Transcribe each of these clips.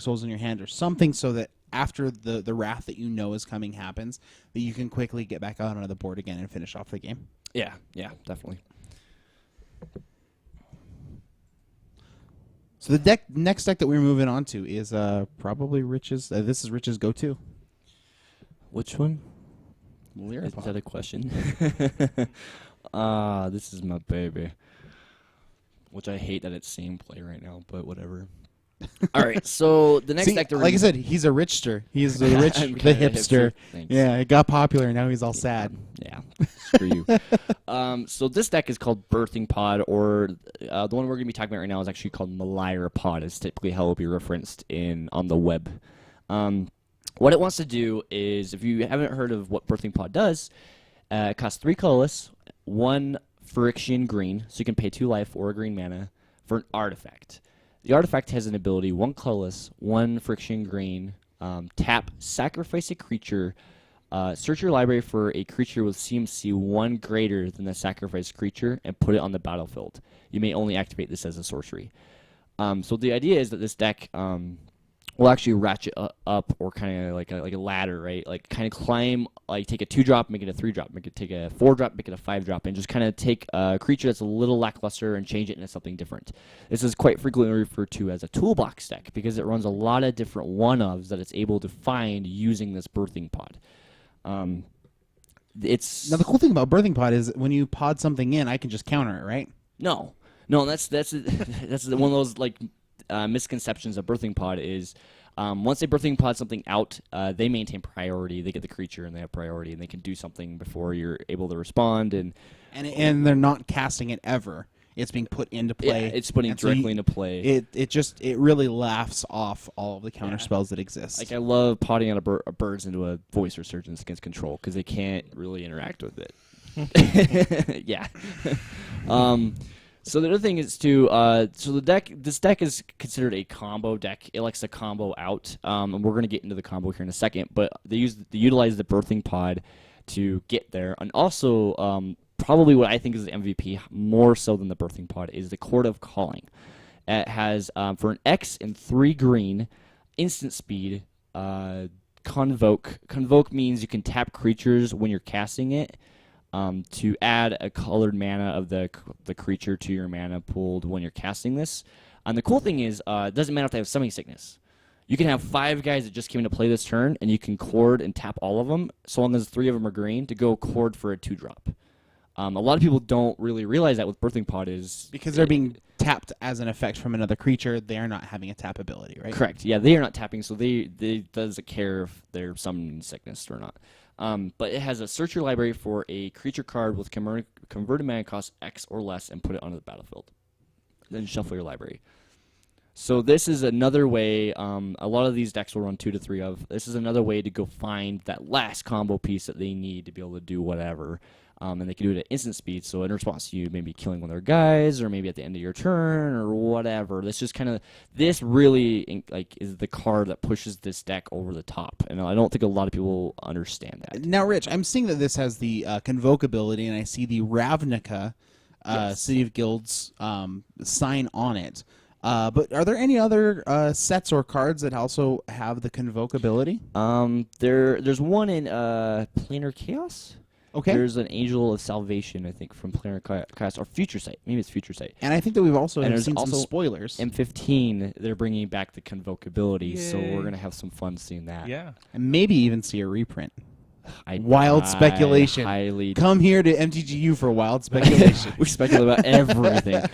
Souls in your hand or something, so that after the wrath that you know is coming happens, that you can quickly get back out onto the board again and finish off the game. Yeah, definitely. So the next deck that we're moving on to is probably Rich's. This is Rich's go-to. Which one? Lyripod. Is that a question? This is my baby. Which I hate that it's same play right now, but whatever. All right, so the next deck that like I said, he's a richster. He's the rich, the hipster. Yeah, it got popular, and now he's all sad. Yeah, screw you. So this deck is called Birthing Pod, or the one we're going to be talking about right now is actually called Malira Pod. It's typically how it will be referenced on the web. What it wants to do is, if you haven't heard of what Birthing Pod does, it costs 3 colorless, 1 Phyrexian green, so you can pay 2 life or a green mana for an artifact. The artifact has an ability, 1 colorless, 1 Phyrexian green, tap, sacrifice a creature, search your library for a creature with CMC 1 greater than the sacrificed creature, and put it on the battlefield. You may only activate this as a sorcery. So the idea is that this deck will actually ratchet up, or kind of like a ladder, right? Like kind of climb, like take a 2-drop, make it a 3-drop, make it take a 4-drop, make it a 5-drop, and just kind of take a creature that's a little lackluster and change it into something different. This is quite frequently referred to as a toolbox deck because it runs a lot of different one-ofs that it's able to find using this Birthing Pod. Now the cool thing about Birthing Pod is when you pod something in, I can just counter it, right? No, that's that's one of those like misconceptions of Birthing Pod is once they Birthing Pod something out, they maintain priority. They get the creature and they have priority, and they can do something before you're able to respond. And they're not casting it ever. It's being put into play. Yeah, it's putting directly into play. It really laughs off all of the counter spells that exist. Like I love potting out birds into a Voice Resurgence against control because they can't really interact with it. Yeah. So the other thing is this deck is considered a combo deck. It likes to combo out, and we're going to get into the combo here in a second. But they utilize the Birthing Pod to get there, and also probably what I think is the MVP more so than the Birthing Pod is the Chord of Calling. It has for an X and 3 green, instant speed, Convoke. Convoke means you can tap creatures when you're casting it. To add a colored mana of the creature to your mana pooled when you're casting this. And the cool thing is, it doesn't matter if they have Summoning Sickness. You can have 5 guys that just came into play this turn, and you can chord and tap all of them, so long as 3 of them are green, to go chord for a 2-drop. A lot of people don't really realize that with Birthing Pod is... Because they're being tapped as an effect from another creature, they are not having a tap ability, right? Correct. Yeah, they are not tapping, so they doesn't care if they're Summoning Sickness or not. But it has a search your library for a creature card with converted mana cost X or less and put it onto the battlefield. Then shuffle your library. So this is another way, a lot of these decks will run 2 to 3 of. This is another way to go find that last combo piece that they need to be able to do whatever. And they can do it at instant speed, so in response to you maybe killing one of their guys, or maybe at the end of your turn, or whatever. This really is the card that pushes this deck over the top, and I don't think a lot of people understand that. Now, Rich, I'm seeing that this has the Convoke ability, and I see the Ravnica City of Guilds sign on it. But are there any other sets or cards that also have the Convoke ability? There's one in Planar Chaos. Okay. There's an Angel of Salvation, I think, from Planar Chaos, or Future Sight. Maybe it's Future Sight. And I think that we've also seen some spoilers. M15, they're bringing back the Convoke ability, so we're going to have some fun seeing that. Yeah. And maybe even see a reprint. Wild speculation. Come here to MTGYou for wild speculation. We speculate about everything.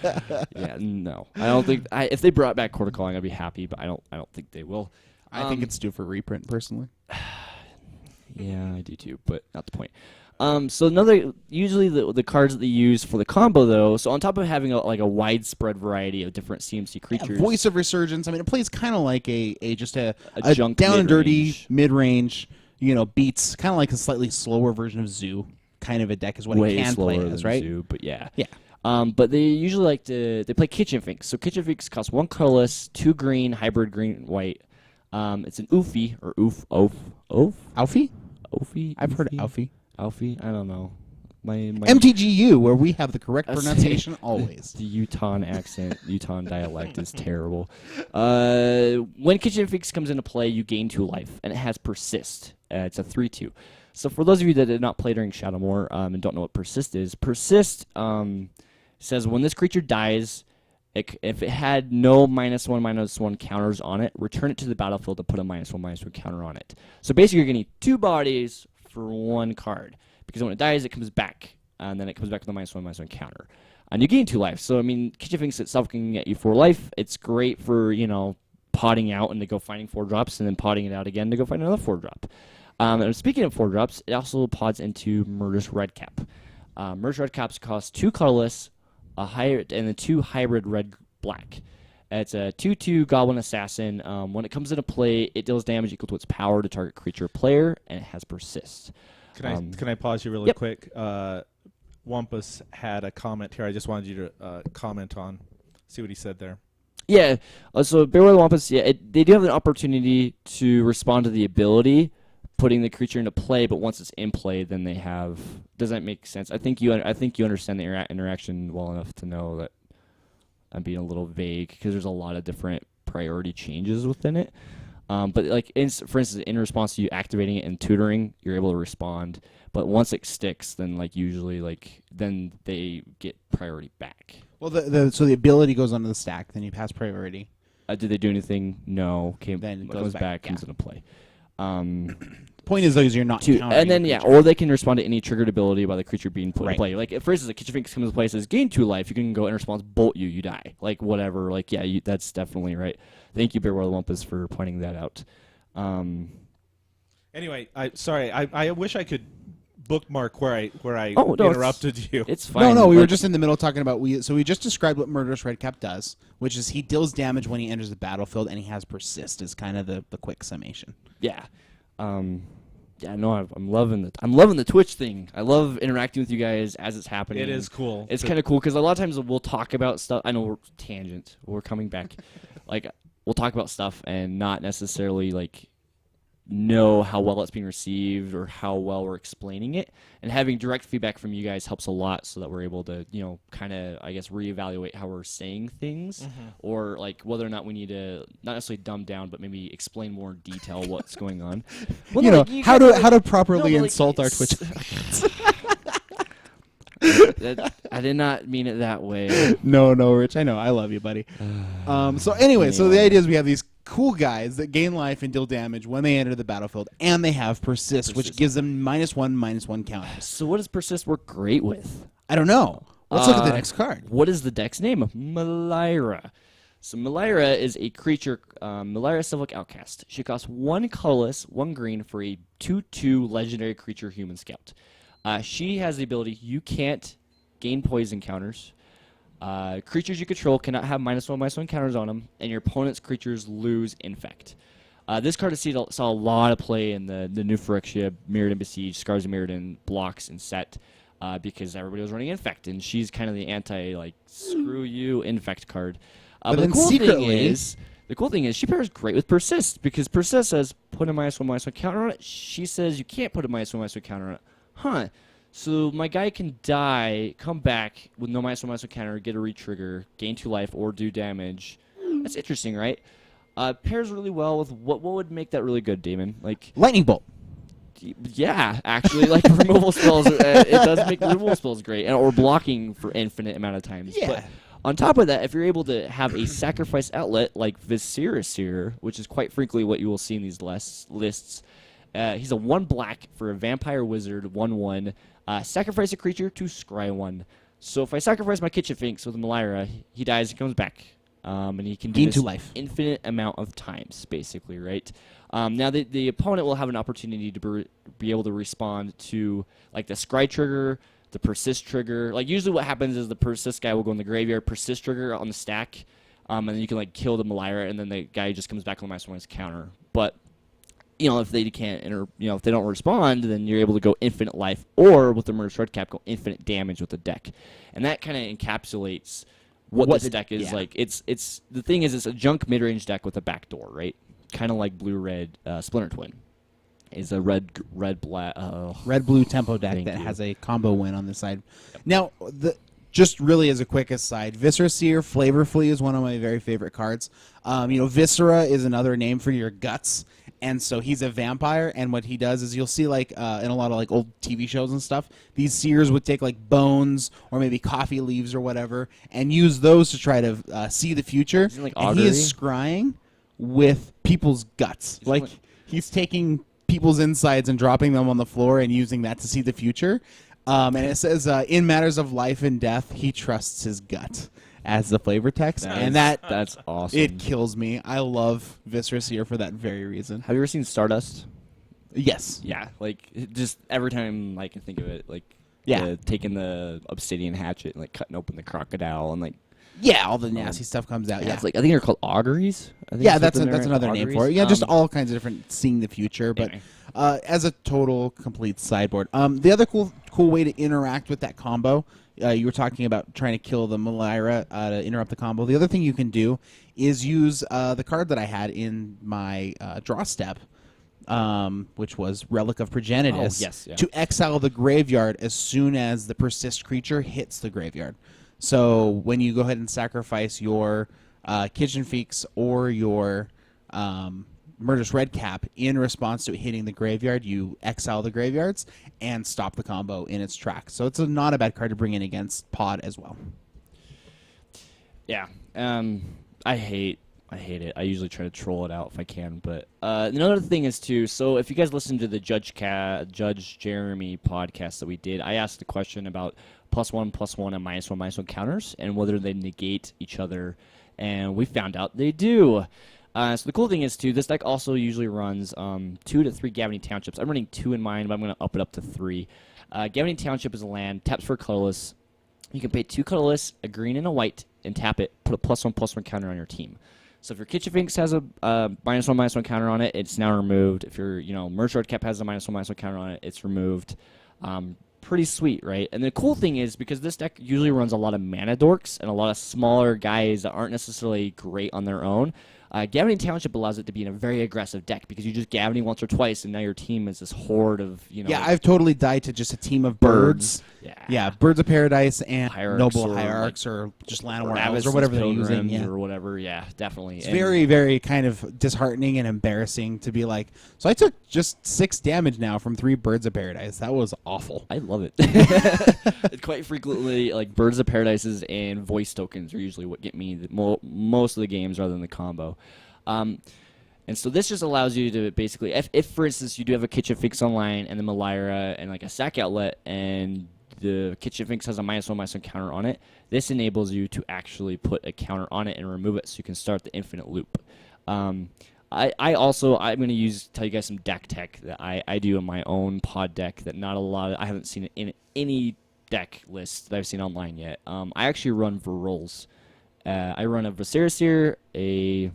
Yeah, no. I don't think... if they brought back Chord of Calling, I'd be happy, but I don't think they will. I think it's due for reprint, personally. Yeah, I do too, but not the point. So usually the cards that they use for the combo, though, so on top of having a widespread variety of different CMC creatures. Voice of Resurgence, I mean, it plays kind of like a junk down and dirty, mid-range, beats, kind of like a slightly slower version of Zoo kind of a deck is what it can play as, right? Zoo, but yeah. Yeah. But they usually they play Kitchen Finks. So Kitchen Finks costs 1 colorless, 2 green, hybrid green-white. It's an Oofy, or Oof? Alfie? Oofy? I've heard Alfie. Alfie? I don't know. My MTGYou, where we have the correct pronunciation always. The Utah accent, Utah dialect is terrible. When Kitchen Finks comes into play, you gain 2 life, and it has Persist. It's a 3/2. So for those of you that did not play during Shadowmoor and don't know what Persist is, Persist says when this creature dies, if it had no -1/-1 counters on it, return it to the battlefield to put a -1/-1 counter on it. So basically, you're getting 2 bodies for 1 card. Because when it dies, it comes back, and then it comes back with a -1/-1 counter. And you gain 2 life. So, I mean, Kitchen Finks itself can get you 4 life. It's great for, potting out and to go finding 4-drops, and then potting it out again to go find another 4-drop. And speaking of 4-drops, it also pods into Murderous Redcap. Murderous Redcaps cost 2 colorless, and then 2 hybrid red-black. It's a 2/2 Goblin Assassin. When it comes into play, it deals damage equal to its power to target creature or player, and it has Persist. Can I pause you really quick? Wampus had a comment here. I just wanted you to comment on, see what he said there. Yeah. So Bear with Wampus, they do have an opportunity to respond to the ability, putting the creature into play. But once it's in play, then they have. Does that make sense? I think you understand the interaction well enough to know that I'm being a little vague because there's a lot of different priority changes within it. But like, for instance, in response to you activating it and tutoring, you're able to respond. But once it sticks, then usually then they get priority back. Well, so the ability goes onto the stack, then you pass priority. Did they do anything? No. Then it goes back, comes into play. Point is, though, is you're not countering and then the creature. or they can respond to any triggered ability by the creature being put in Right. play. Like, for instance, a Kitchen Finks comes into play, says gain 2 life. You can go in response, bolt you die. Like whatever. Like that's definitely right. Thank you, Bear World Lumpus, for pointing that out. Anyway, I wish I could bookmark where I interrupted you. It's fine. No, we were just in the middle talking about so we just described what Murderous Redcap does, which is he deals damage when he enters the battlefield, and he has Persist is kind of the quick summation. Yeah. No, I'm loving the Twitch thing. I love interacting with you guys as it's happening. It is cool. It's kind of cool because a lot of times we'll talk about stuff. I know we're tangent. We're coming back. We'll talk about stuff and not necessarily know how well it's being received or how well we're explaining it. And having direct feedback from you guys helps a lot so that we're able to, kind of, I guess, reevaluate how we're saying things or whether or not we need to not necessarily dumb down, but maybe explain more in detail what's going on. Well, how to properly insult our Twitch. I did not mean it that way. No, Rich. I know. I love you, buddy. So anyway, so the idea is we have these cool guys that gain life and deal damage when they enter the battlefield, and they have Persist, which gives them -1/-1 counters. So what does Persist work great with? I don't know. Let's look at the next card. What is the deck's name? Melira. So Melira is a creature, Melira Civic Outcast. She costs 1 colorless, 1 green for a 2/2 legendary creature human scout. She has the ability, you can't gain poison counters. Creatures you control cannot have -1/-1 counters on them, and your opponent's creatures lose Infect. This card saw a lot of play in the new Phyrexia, Mirrodin Besiege, Scars of Mirrodin blocks and set because everybody was running Infect, and she's kind of the screw you Infect card. But then the cool secretly... The cool thing is she pairs great with Persist because Persist says put a -1/-1 counter on it. She says you can't put a -1/-1 counter on it. Huh. So my guy can die, come back with no -1/-1 counter, get a retrigger, gain 2 life, or do damage. That's interesting, right? Pairs really well with what would make that really good, Damon? Lightning Bolt. Yeah, actually, removal spells. It does make removal spells great, or blocking for infinite amount of times. Yeah. But on top of that, if you're able to have a sacrifice outlet like Viserys here, which is quite frequently what you will see in these lists, he's a 1 black for a vampire wizard, 1/1. Sacrifice a creature to scry 1. So if I sacrifice my Kitchen Finks with Melira, he dies, he comes back. And he can do gain this 2 life. infinite amount of times, basically, right? Now, the opponent will have an opportunity to be able to respond to, the Scry trigger, the Persist trigger. Usually what happens is the Persist guy will go in the graveyard, Persist trigger on the stack, and then you can, kill the Melira, and then the guy just comes back on the -1 counter. But if they can't if they don't respond, then you're able to go infinite life, or with the Murderous Redcap, go infinite damage with the deck, and that kind of encapsulates what this deck is like. It's the thing is, it's a junk mid-range deck with a backdoor, right? Kind of like blue-red Splinter Twin. is a red black Red blue tempo deck Thank that you. has a combo win on the side. Now, just really as a quick aside, Viscera Seer Flavorfully is one of my very favorite cards. Viscera is another name for your guts, and so he's a vampire. And what he does is you'll see in a lot of old TV shows and stuff, these seers would take bones or maybe coffee leaves or whatever, and use those to try to see the future. Isn't it And he is augury? scrying with people's guts, Isn't it he's taking people's insides and dropping them on the floor and using that to see the future. And it says, in matters of life and death, he trusts his gut as the flavor text. That's awesome. It kills me. I love Viscera Seer for that very reason. Have you ever seen Stardust? Yes. Yeah, just every time I can think of it, Yeah. taking the obsidian hatchet and cutting open the crocodile and Yeah, all the nasty stuff comes out. Yeah. it's I think they're called auguries. I think Yeah, is that's what they're- another name for it. auguries. Yeah, just all kinds of different seeing the future, but Anyway. as a total complete sideboard. The other cool way to interact with that combo, you were talking about trying to kill the Malira to interrupt the combo. The other thing you can do is use the card that I had in my draw step, which was Relic of Progenitus, Oh, yes, yeah. to exile the graveyard as soon as the persist creature hits the graveyard. So when you go ahead and sacrifice your Kitchen Finks or your Murderous Redcap in response to it hitting the graveyard, you exile the graveyards and stop the combo in its tracks. So it's not a bad card to bring in against Pod as well. Yeah. I hate it. I usually try to troll it out if I can. But another thing is too. So if you guys listen to the Judge Jeremy podcast that we did, I asked the question about +1/+1 and -1/-1 counters and whether they negate each other, and we found out they do. So the cool thing is too, this deck also usually runs 2 to 3 Gavany Townships. I'm running 2 in mine, but I'm going to up it up to 3. Gavany Township is a land, taps for colorless. You can pay 2 colorless, a green and a white, and tap it. Put a +1/+1 counter on your team. So if your Kitchen Finks has a -1/-1 counter on it, it's now removed. If your Merge Cap has a -1/-1 counter on it, it's removed. Pretty sweet, right? And the cool thing is, because this deck usually runs a lot of mana dorks and a lot of smaller guys that aren't necessarily great on their own, Gavany Township allows it to be in a very aggressive deck because you just Gavany once or twice, and now your team is this horde of Yeah, I've totally died to just a team of birds. Yeah, Birds of Paradise and Hierarchs Noble or, Hierarchs or just Llanowar Rabbits Elves or whatever they're using. Pilgrims Yeah. or whatever. Yeah, definitely. It's very, very kind of disheartening and embarrassing to be like, so I took just 6 damage now from 3 Birds of Paradise. That was awful. I love it. Quite frequently, Birds of Paradises and voice tokens are usually what get me most of the games rather than the combo. And so this just allows you to basically, if for instance, you do have a Kitchen Finks online and the Malira and a sack outlet, and the Kitchen Finks has a -1/-1 counter on it, this enables you to actually put a counter on it and remove it so you can start the infinite loop. I'm going to tell you guys some deck tech that I do in my own pod deck that I haven't seen it in any deck list that I've seen online yet. I actually run Verolls. I run a Viscera Seer, a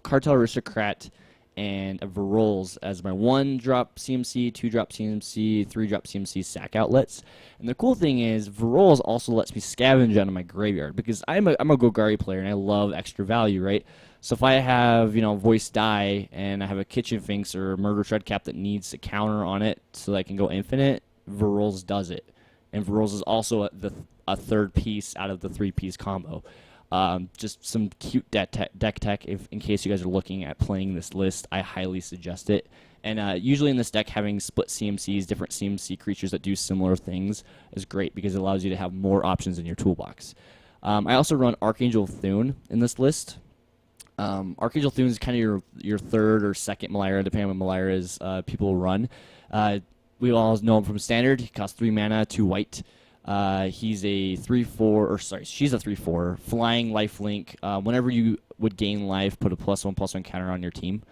Cartel Aristocrat, and a Verolls as my 1-drop CMC, 2-drop CMC, 3-drop CMC sack outlets. And the cool thing is, Verolls also lets me scavenge out of my graveyard because I'm a Golgari player and I love extra value, right? So if I have, Voice Die and I have a Kitchen Finks or a Murder Shredcap that needs a counter on it so that I can go infinite, Verolls does it. And Verolls is also a third piece out of the 3-piece combo. Just some cute deck tech. In case you guys are looking at playing this list, I highly suggest it. And usually in this deck, having split CMCs, different CMC creatures that do similar things, is great because it allows you to have more options in your toolbox. I also run Archangel Thune in this list. Archangel Thune is kind of your third or second Malira, depending on what Malira's people run. We all know him from Standard. He costs 3 mana, 2 white. He's a 3/4, she's a 3/4 flying lifelink. Whenever you would gain life, put a +1/+1 counter on your team.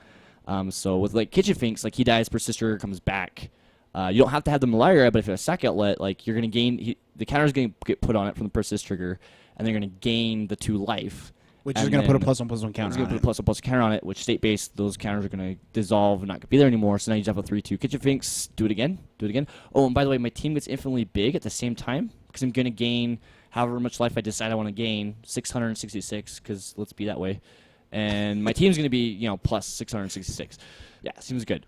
So with Kitchen Finks, he dies, Persist Trigger comes back. You don't have to have the Malira, but if you have a sack outlet, you're gonna gain. The counter's gonna get put on it from the Persist Trigger, and they're gonna gain the 2 life. Which is going to put a +1/+1 counter It's on going to it. put a +1/+1 counter on it, which state-based, those counters are going to dissolve and not be there anymore, so now you just have a 3/2 Kitchen Finks. Do it again. Oh, and by the way, my team gets infinitely big at the same time, because I'm going to gain however much life I decide I want to gain, 666, because let's be that way. and my team's going to be, plus 666. Yeah, seems good.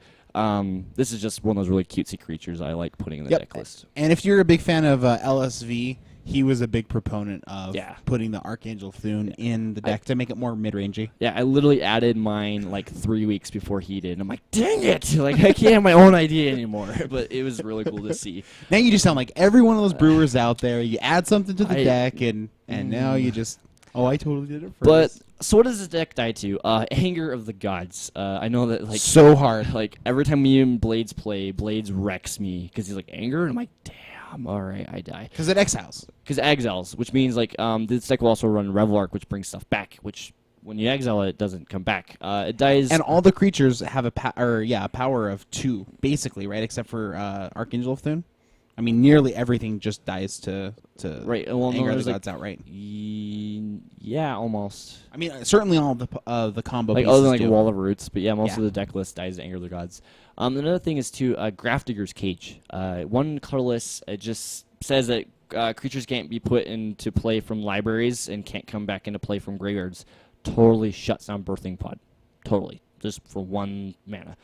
This is just one of those really cutesy creatures I like putting in the deck list. And if you're a big fan of LSV, he was a big proponent of Yeah. putting the Archangel Thune in the deck to make it more mid-rangey. Yeah, I literally added mine like 3 weeks before he did. And I'm like, dang it! Like, I can't have my own idea anymore. But it was really cool to see. Now you just sound like every one of those brewers out there. You add something to the deck, and now you just, I totally did it first. But so what does this deck die to? Anger of the Gods. I know that like so hard. like every time me and Blades play, Blades wrecks me because he's like anger, and I'm like, damn, all right, I die. Because it exiles. Because exiles, which means like this deck will also run Revel Arc, which brings stuff back. Which when you exile it, doesn't come back. It dies. And all the creatures have a power of 2, basically, right? Except for Archangel of Thune. I mean, nearly everything just dies to right. Well, Anger no, of the there's Gods outright. Yeah, almost. I mean, certainly all of the combo Like pieces other than like do. Wall of Roots, but yeah, most Yeah. of the deck list dies to Anger of the Gods. Another thing is too Grafdigger's Cage. One colorless. It just says that creatures can't be put into play from libraries and can't come back into play from graveyards. Totally shuts down Birthing Pod. Totally, just for 1 mana.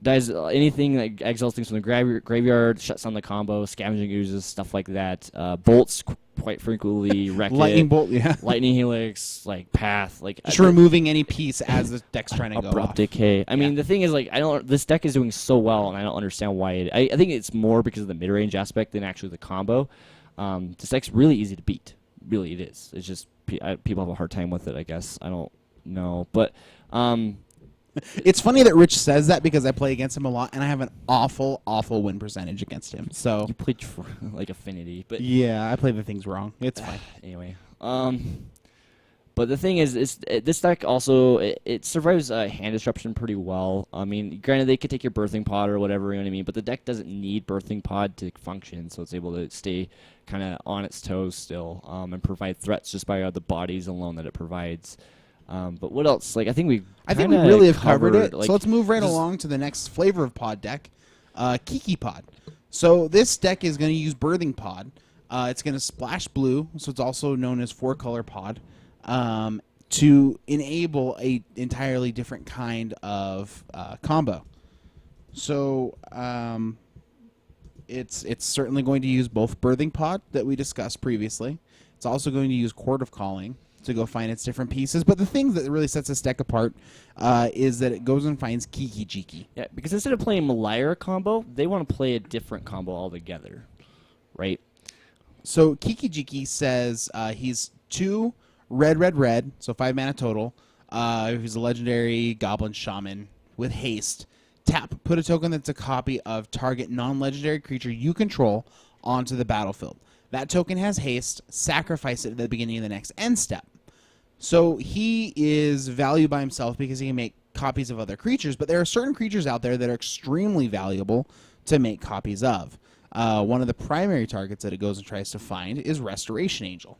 Dies anything that exiles things from the graveyard, shuts down the combo, scavenging oozes, stuff like that. Bolts quite frequently wreck Lightning it. Bolt, yeah. Lightning Helix, like Path, like Just removing any piece as the deck's trying to go Abrupt off. Decay. I mean, the thing is, like, this deck is doing so well, and I don't understand why I think it's more because of the mid-range aspect than actually the combo. This deck's really easy to beat. Really, it is. It's just people have a hard time with it, I guess. I don't know. But It's funny that Rich says that because I play against him a lot, and I have an awful win percentage against him. So you played for, like, Affinity. But yeah, I play the things wrong. It's fine. anyway. But the thing is this deck also, it survives hand disruption pretty well. I mean, granted, they could take your Birthing Pod or whatever, you know what I mean, but the deck doesn't need Birthing Pod to function, so it's able to stay kind of on its toes still and provide threats just by the bodies alone that it provides. But what else? Like, I think we really have covered it. Like, so let's move right along to the next flavor of pod deck, Kiki Pod. So this deck is going to use Birthing Pod. It's going to splash blue, so it's also known as 4-color pod, to enable a entirely different kind of combo. So it's certainly going to use both Birthing Pod that we discussed previously. It's also going to use Court of Calling to go find its different pieces. But the thing that really sets this deck apart is that it goes and finds Kiki Jiki. Yeah, because instead of playing Malira combo, they want to play a different combo altogether, right? So Kiki Jiki says he's 2 red, so 5 mana total. He's a legendary Goblin Shaman with haste. Tap, put a token that's a copy of target non-legendary creature you control onto the battlefield. That token has haste. Sacrifice it at the beginning of the next end step. So he is valued by himself because he can make copies of other creatures, but there are certain creatures out there that are extremely valuable to make copies of. One of the primary targets that it goes and tries to find is Restoration Angel.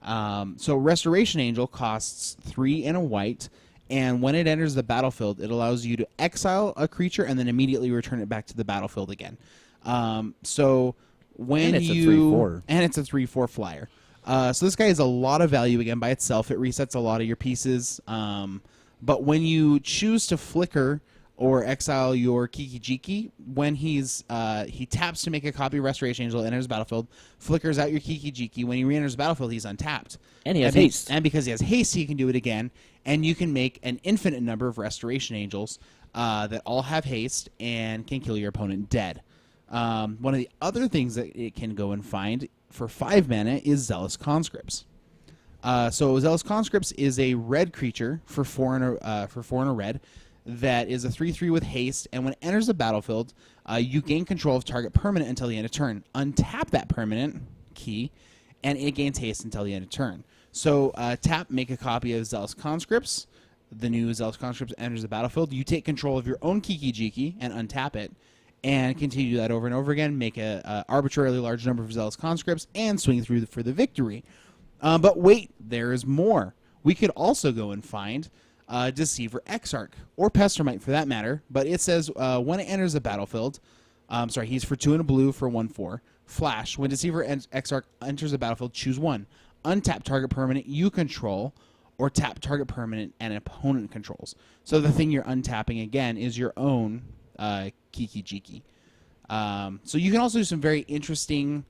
So Restoration Angel costs 3 and a white, and when it enters the battlefield, it allows you to exile a creature and then immediately return it back to the battlefield again. So when And it's a you 3/4. and it's a 3/4 flyer. So this guy has a lot of value again by itself. It resets a lot of your pieces. But when you choose to flicker or exile your Kiki Jiki, when he taps to make a copy of Restoration Angel, enters the battlefield, flickers out your Kiki Jiki. When he re-enters the battlefield, he's untapped. And he has haste. And because he has haste, he can do it again. And you can make an infinite number of Restoration Angels that all have haste and can kill your opponent dead. One of the other things that it can go and find for 5 mana is Zealous Conscripts. So Zealous Conscripts is a red creature for 4 and a red that is a 3/3 with haste, and when it enters the battlefield, you gain control of target permanent until the end of turn. Untap that permanent key, and it gains haste until the end of turn. So tap, make a copy of Zealous Conscripts. The new Zealous Conscripts enters the battlefield. You take control of your own Kiki Jiki and untap it, and continue that over and over again. Make a arbitrarily large number of Zealous Conscripts and swing through for the victory. But wait, there is more. We could also go and find Deceiver Exarch, or Pestermite for that matter, but it says when it enters the battlefield, he's for 2 and a blue for 1/4. Flash, when Deceiver Exarch enters the battlefield, choose 1. Untap target permanent you control, or tap target permanent and opponent controls. So the thing you're untapping again is your own Kiki-Jiki. So you can also do some very interesting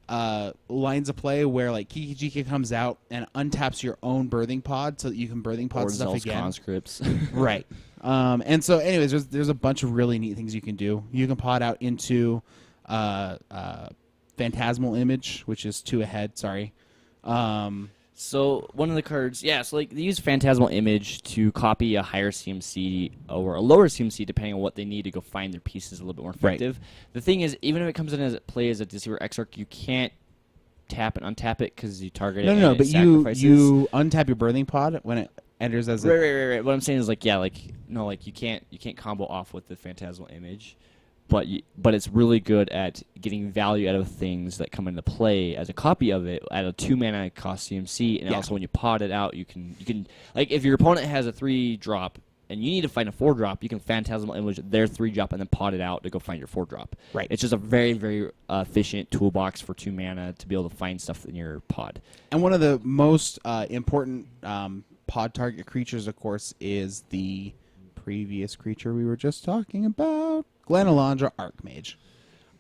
lines of play where like Kiki-Jiki comes out and untaps your own birthing pod so that you can birthing pod or stuff Zell's again. conscripts. Right. And so anyways, there's a bunch of really neat things you can do. You can pod out into Phantasmal Image, which is 2 ahead, sorry. So one of the cards, so like they use Phantasmal Image to copy a higher CMC or a lower CMC depending on what they need to go find their pieces a little bit more effective. Right. The thing is, even if it comes in as play as a Deceiver Exarch, you can't tap and untap it because you target it. No, but you untap your birthing pod when it enters as right. What I'm saying is like you can't combo off with the Phantasmal Image. But it's really good at getting value out of things that come into play as a copy of it at a 2 mana cost CMC, and also when you pod it out, you can like if your opponent has a 3-drop and you need to find a 4-drop, you can Phantasmal Image their 3-drop and then pod it out to go find your 4-drop. Right. It's just a very very efficient toolbox for 2 mana to be able to find stuff in your pod. And one of the most important pod target creatures, of course, is the previous creature we were just talking about. Glenalandra Archmage.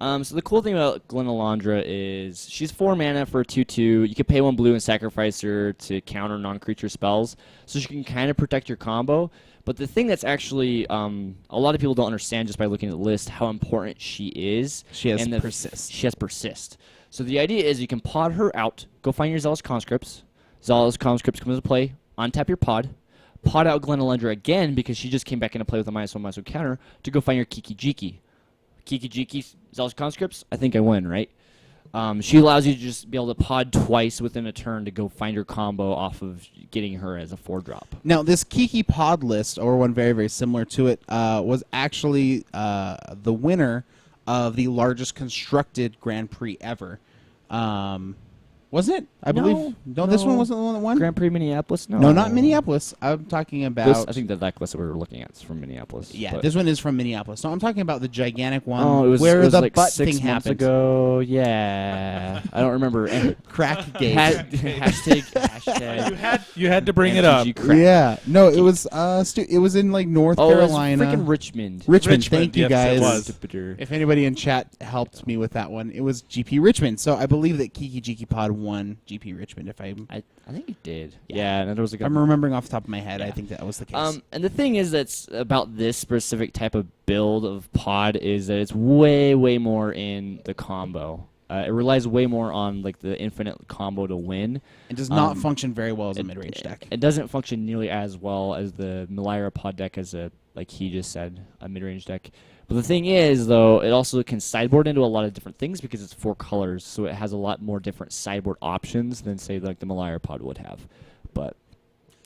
So the cool thing about Glenalandra is she's 4 mana for a 2/2. You can pay 1 blue and sacrifice her to counter non-creature spells, so she can kind of protect your combo. But the thing that's actually a lot of people don't understand just by looking at the list how important she is. She has persist. She has persist. So the idea is you can pod her out, go find your Zealous Conscripts. Zealous Conscripts comes into play, untap your pod out Glenalandra again because she just came back into play with a -1/-1 counter to go find your Kiki-Jiki. Kiki-Jiki, Zealous Conscripts, I think I win, right? She allows you to just be able to pod twice within a turn to go find your combo off of getting her as a 4-drop. Now, this Kiki pod list, or one very, very similar to it, was actually the winner of the largest constructed Grand Prix ever. Wasn't it? I believe. No, this one wasn't the one that won? Grand Prix Minneapolis? No, not Minneapolis. I'm talking about... I think the deck list that we were looking at is from Minneapolis. Yeah, this one is from Minneapolis. No, I'm talking about the gigantic one where it was the like butt 6 thing months happened. Ago. Yeah. I don't remember. Crackgate. Hashtag. You had to bring it up. Crack. Yeah. No, it was it was in like North Carolina. It was freaking Richmond. Richmond, thank you yes, guys. it was. If anybody in chat helped me with that one, it was GP Richmond. So I believe that Kiki-Jiki Pod won GP Richmond. If I think it did. Yeah, and there was a good. I'm remembering off the top of my head. I think that was the case. And the thing is that's about this specific type of build of pod is that it's way, way more in the combo. It relies way more on like the infinite combo to win. It does not function very well as a mid-range deck. It doesn't function nearly as well as the Melira pod deck as like he just said, a mid-range deck. But the thing is, though, it also can sideboard into a lot of different things because it's 4 colors, so it has a lot more different sideboard options than, say, like the Melira pod would have. But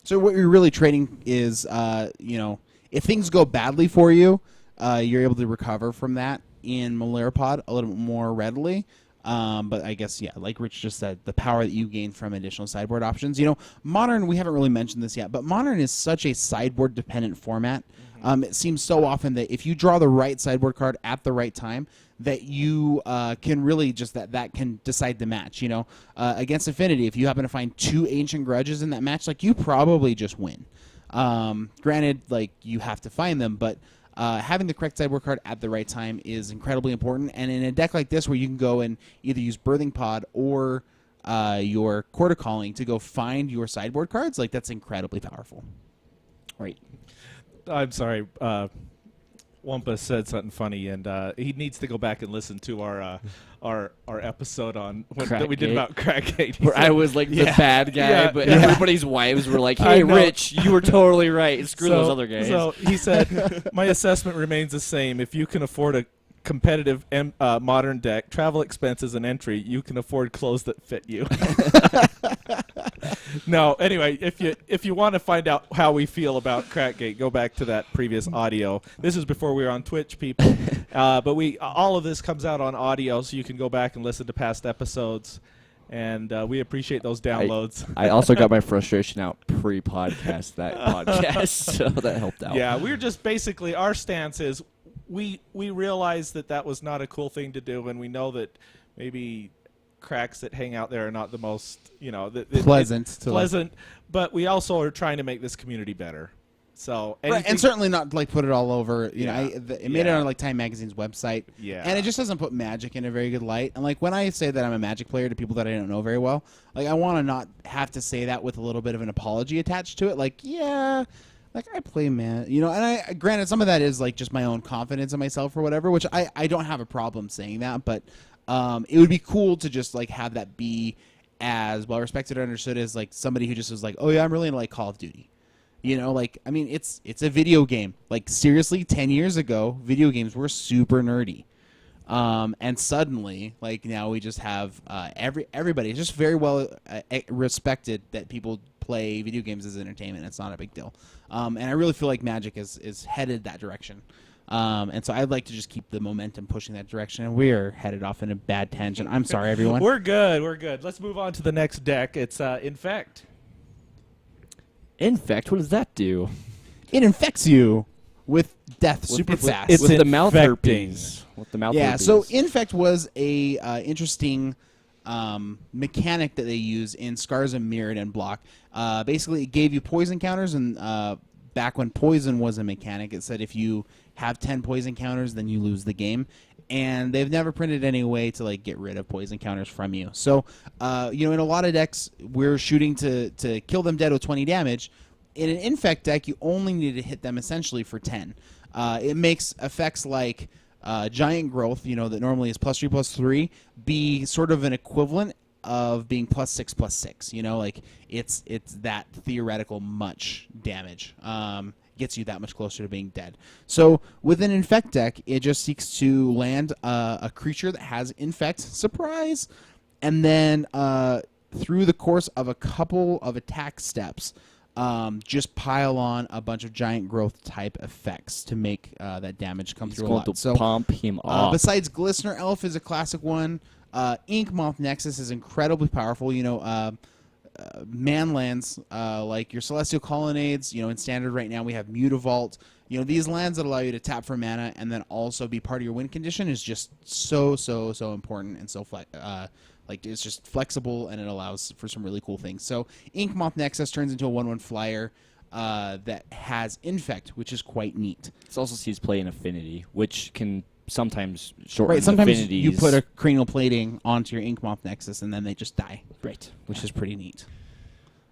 so what you're really trading is, if things go badly for you, you're able to recover from that in Melira pod a little bit more readily. But I guess, like Rich just said, the power that you gain from additional sideboard options. Modern, we haven't really mentioned this yet, but Modern is such a sideboard-dependent format. It seems so often that if you draw the right sideboard card at the right time, that you can really just that can decide the match. Against Affinity, if you happen to find 2 Ancient Grudges in that match, like you probably just win. Granted, like you have to find them, but having the correct sideboard card at the right time is incredibly important. And in a deck like this, where you can go and either use Birthing Pod or your Quarter Calling to go find your sideboard cards, like that's incredibly powerful. Right. I'm sorry. Wampa said something funny, and he needs to go back and listen to our episode on that we did about Crackgate. Where I was like the bad guy, but everybody's wives were like, "Hey, Rich, you were totally right. Screw those other guys." So he said, "My assessment remains the same. If you can afford a competitive modern deck, travel expenses, and entry, you can afford clothes that fit you." No, anyway, if you want to find out how we feel about Crackgate, go back to that previous audio. This is before we were on Twitch, people. But all of this comes out on audio, so you can go back and listen to past episodes. And we appreciate those downloads. I also got my frustration out pre-podcast, that podcast, so that helped out. Yeah, we're just basically, our stance is we realize that was not a cool thing to do, and we know that maybe cracks that hang out there are not the most, Pleasant. But we also are trying to make this community better. So Right, and certainly not like put it all over. You know, Yeah. it made it on like Time Magazine's website. Yeah. And it just doesn't put Magic in a very good light. And like when I say that I'm a Magic player to people that I don't know very well, like I want to not have to say that with a little bit of an apology attached to it. Like, yeah, like I play and I granted some of that is like just my own confidence in myself or whatever, which I don't have a problem saying that, but it would be cool to just like have that be as well respected or understood as like somebody who just was like, oh yeah, I'm really into like Call of Duty. You know, like, I mean, it's a video game. Like, seriously, 10 years ago, video games were super nerdy. And suddenly, like, now we just have everybody. It's just very well respected that people play video games as entertainment. It's not a big deal. And I really feel like Magic is headed that direction. And so I'd like to just keep the momentum pushing that direction. And we're headed off in a bad tangent. I'm sorry, everyone. We're good. Let's move on to the next deck. It's Infect. Infect, what does that do? It infects you with death super fast. It's with the mouth infecting. herpes. With the mouth Yeah, herpes. so Infect was a interesting mechanic that they use in Scars and Mirrored and Block. Basically, it gave you poison counters, and back when poison was a mechanic, it said if you have 10 poison counters, then you lose the game. And they've never printed any way to like get rid of poison counters from you. So, in a lot of decks, we're shooting to kill them dead with 20 damage. In an Infect deck, you only need to hit them essentially for 10. It makes effects like Giant Growth, that normally is +3/+3, be sort of an equivalent of being +6/+6. Like it's that theoretical much damage. Gets you that much closer to being dead. So with an Infect deck, it just seeks to land a creature that has Infect, surprise, and then through the course of a couple of attack steps, just pile on a bunch of Giant Growth type effects to make that damage come He's through a going lot. to So pump him off. besides Glistener Elf is a classic one. Ink Moth Nexus is incredibly powerful. Man lands like your Celestial Colonnades. In Standard right now we have Mutavault. These lands that allow you to tap for mana and then also be part of your win condition is just so important and so it's just flexible and it allows for some really cool things. So Ink Moth Nexus turns into a 1/1 flyer that has Infect, which is quite neat. It also sees play in Affinity, which can sometimes shorten Right, sometimes affinities. you put a cranial plating onto your Ink Moth Nexus and then they just die. Right. Which is pretty neat.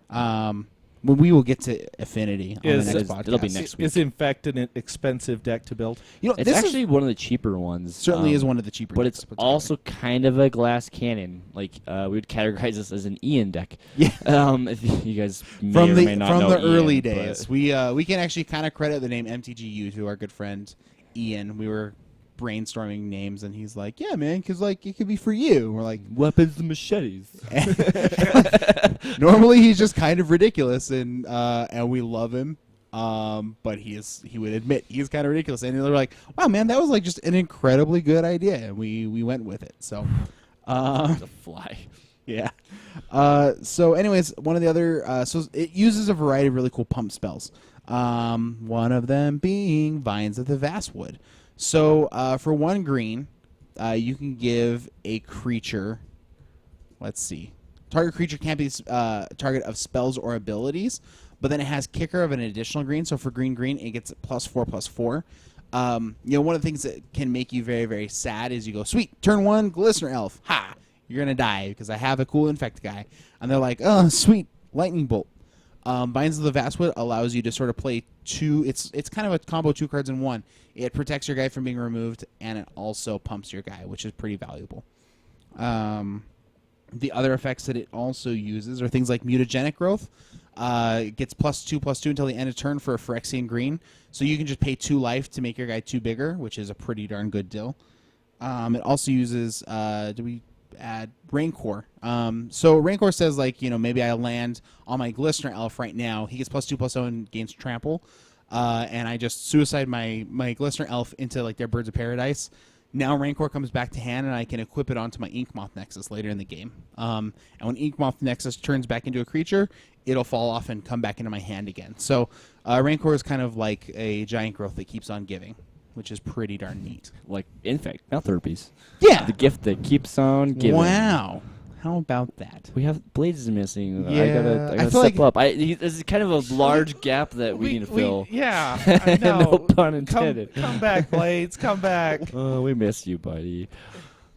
When we will get to Affinity on the next podcast. it'll be next week. Is Infect an expensive deck to build? It's this actually one of the cheaper ones. certainly is one of the cheaper But decks it's to put together. also kind of a glass cannon. Like, we would categorize this as an Ian deck. Yeah. If you guys may from or the may not from know the early Ian, days. but- We can actually kind of credit the name MTGYou to our good friend Ian. We were brainstorming names and he's like, "Yeah, man, because like it could be for you." We're like, Weapons and machetes. normally he's just kind of ridiculous and we love him. But he would admit he's kind of ridiculous, and they're like, "Wow, man, that was like just an incredibly good idea," and we went with it. So, It's a fly. yeah. So, anyways, one of the other so it uses a variety of really cool pump spells. One of them being Vines of the Vastwood. So, for 1 green, you can give a creature. Let's see. Target creature can't be target of spells or abilities, but then it has kicker of an additional green. So for green, it gets +4/+4. One of the things that can make you very, very sad is you go, sweet, turn 1, Glistener Elf. Ha! You're going to die because I have a cool Infect guy. And they're like, oh, sweet, Lightning Bolt. Binds of the Vastwood allows you to sort of play 2. It's kind of a combo 2 cards in 1. It protects your guy from being removed, and it also pumps your guy, which is pretty valuable. The other effects that it also uses are things like Mutagenic Growth. It gets +2/+2 until the end of turn for a Phyrexian green. So you can just pay 2 life to make your guy 2 bigger, which is a pretty darn good deal. It also uses, do we add Rancor? So Rancor says, like, maybe I land on my Glistener Elf right now. He gets +2/+0 and gains Trample. And I just suicide my Glistener Elf into, like, their Birds of Paradise. Now Rancor comes back to hand, and I can equip it onto my Ink Moth Nexus later in the game. And when Ink Moth Nexus turns back into a creature, it'll fall off and come back into my hand again. So Rancor is kind of like a Giant Growth that keeps on giving, which is pretty darn neat. Like Infect, mouth herpes. Yeah. The gift that keeps on giving. Wow. How about that? We have Blades is missing. Yeah, I gotta I feel step like- up. This is kind of a large gap that we need to fill. Yeah, I know. No pun intended. Come back, Blades. Come back. Oh, we miss you, buddy.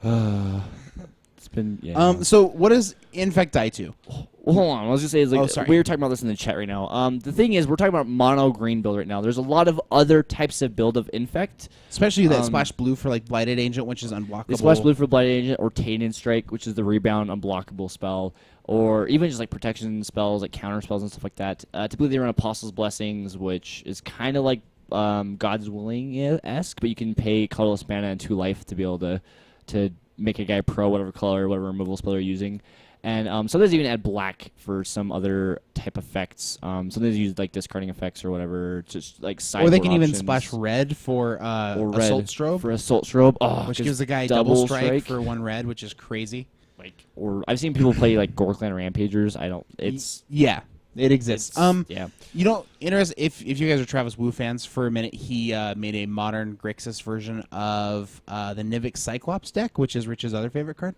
It's been So what does Infect die to? Well, hold on. I was gonna say, Oh, sorry. we were talking about this in the chat right now. The thing is, we're talking about mono green build right now. There's a lot of other types of build of Infect. Especially that splash blue for like Blighted Agent, which is unblockable. The splash blue for Blighted Agent, or Tainted Strike, which is the rebound unblockable spell, or even just like protection spells, like counter spells and stuff like that. Typically, they run Apostle's Blessings, which is kind of like God's Willing-esque, but you can pay colorless mana and 2 life to be able to make a guy pro whatever color, whatever removal spell you're using. And sometimes even add black for some other type effects. Sometimes use like discarding effects or whatever, just like sideboard Or they can even options. splash red for Or red Assault Strobe, for Assault Strobe, which just gives the guy double strike for 1 red, which is crazy. Or I've seen people play like Gorkland Rampagers. I don't. It's Yeah, it exists. yeah. You know, interesting. If you guys are Travis Wu fans for a minute, he made a modern Grixis version of the Nivix Cyclops deck, which is Rich's other favorite card.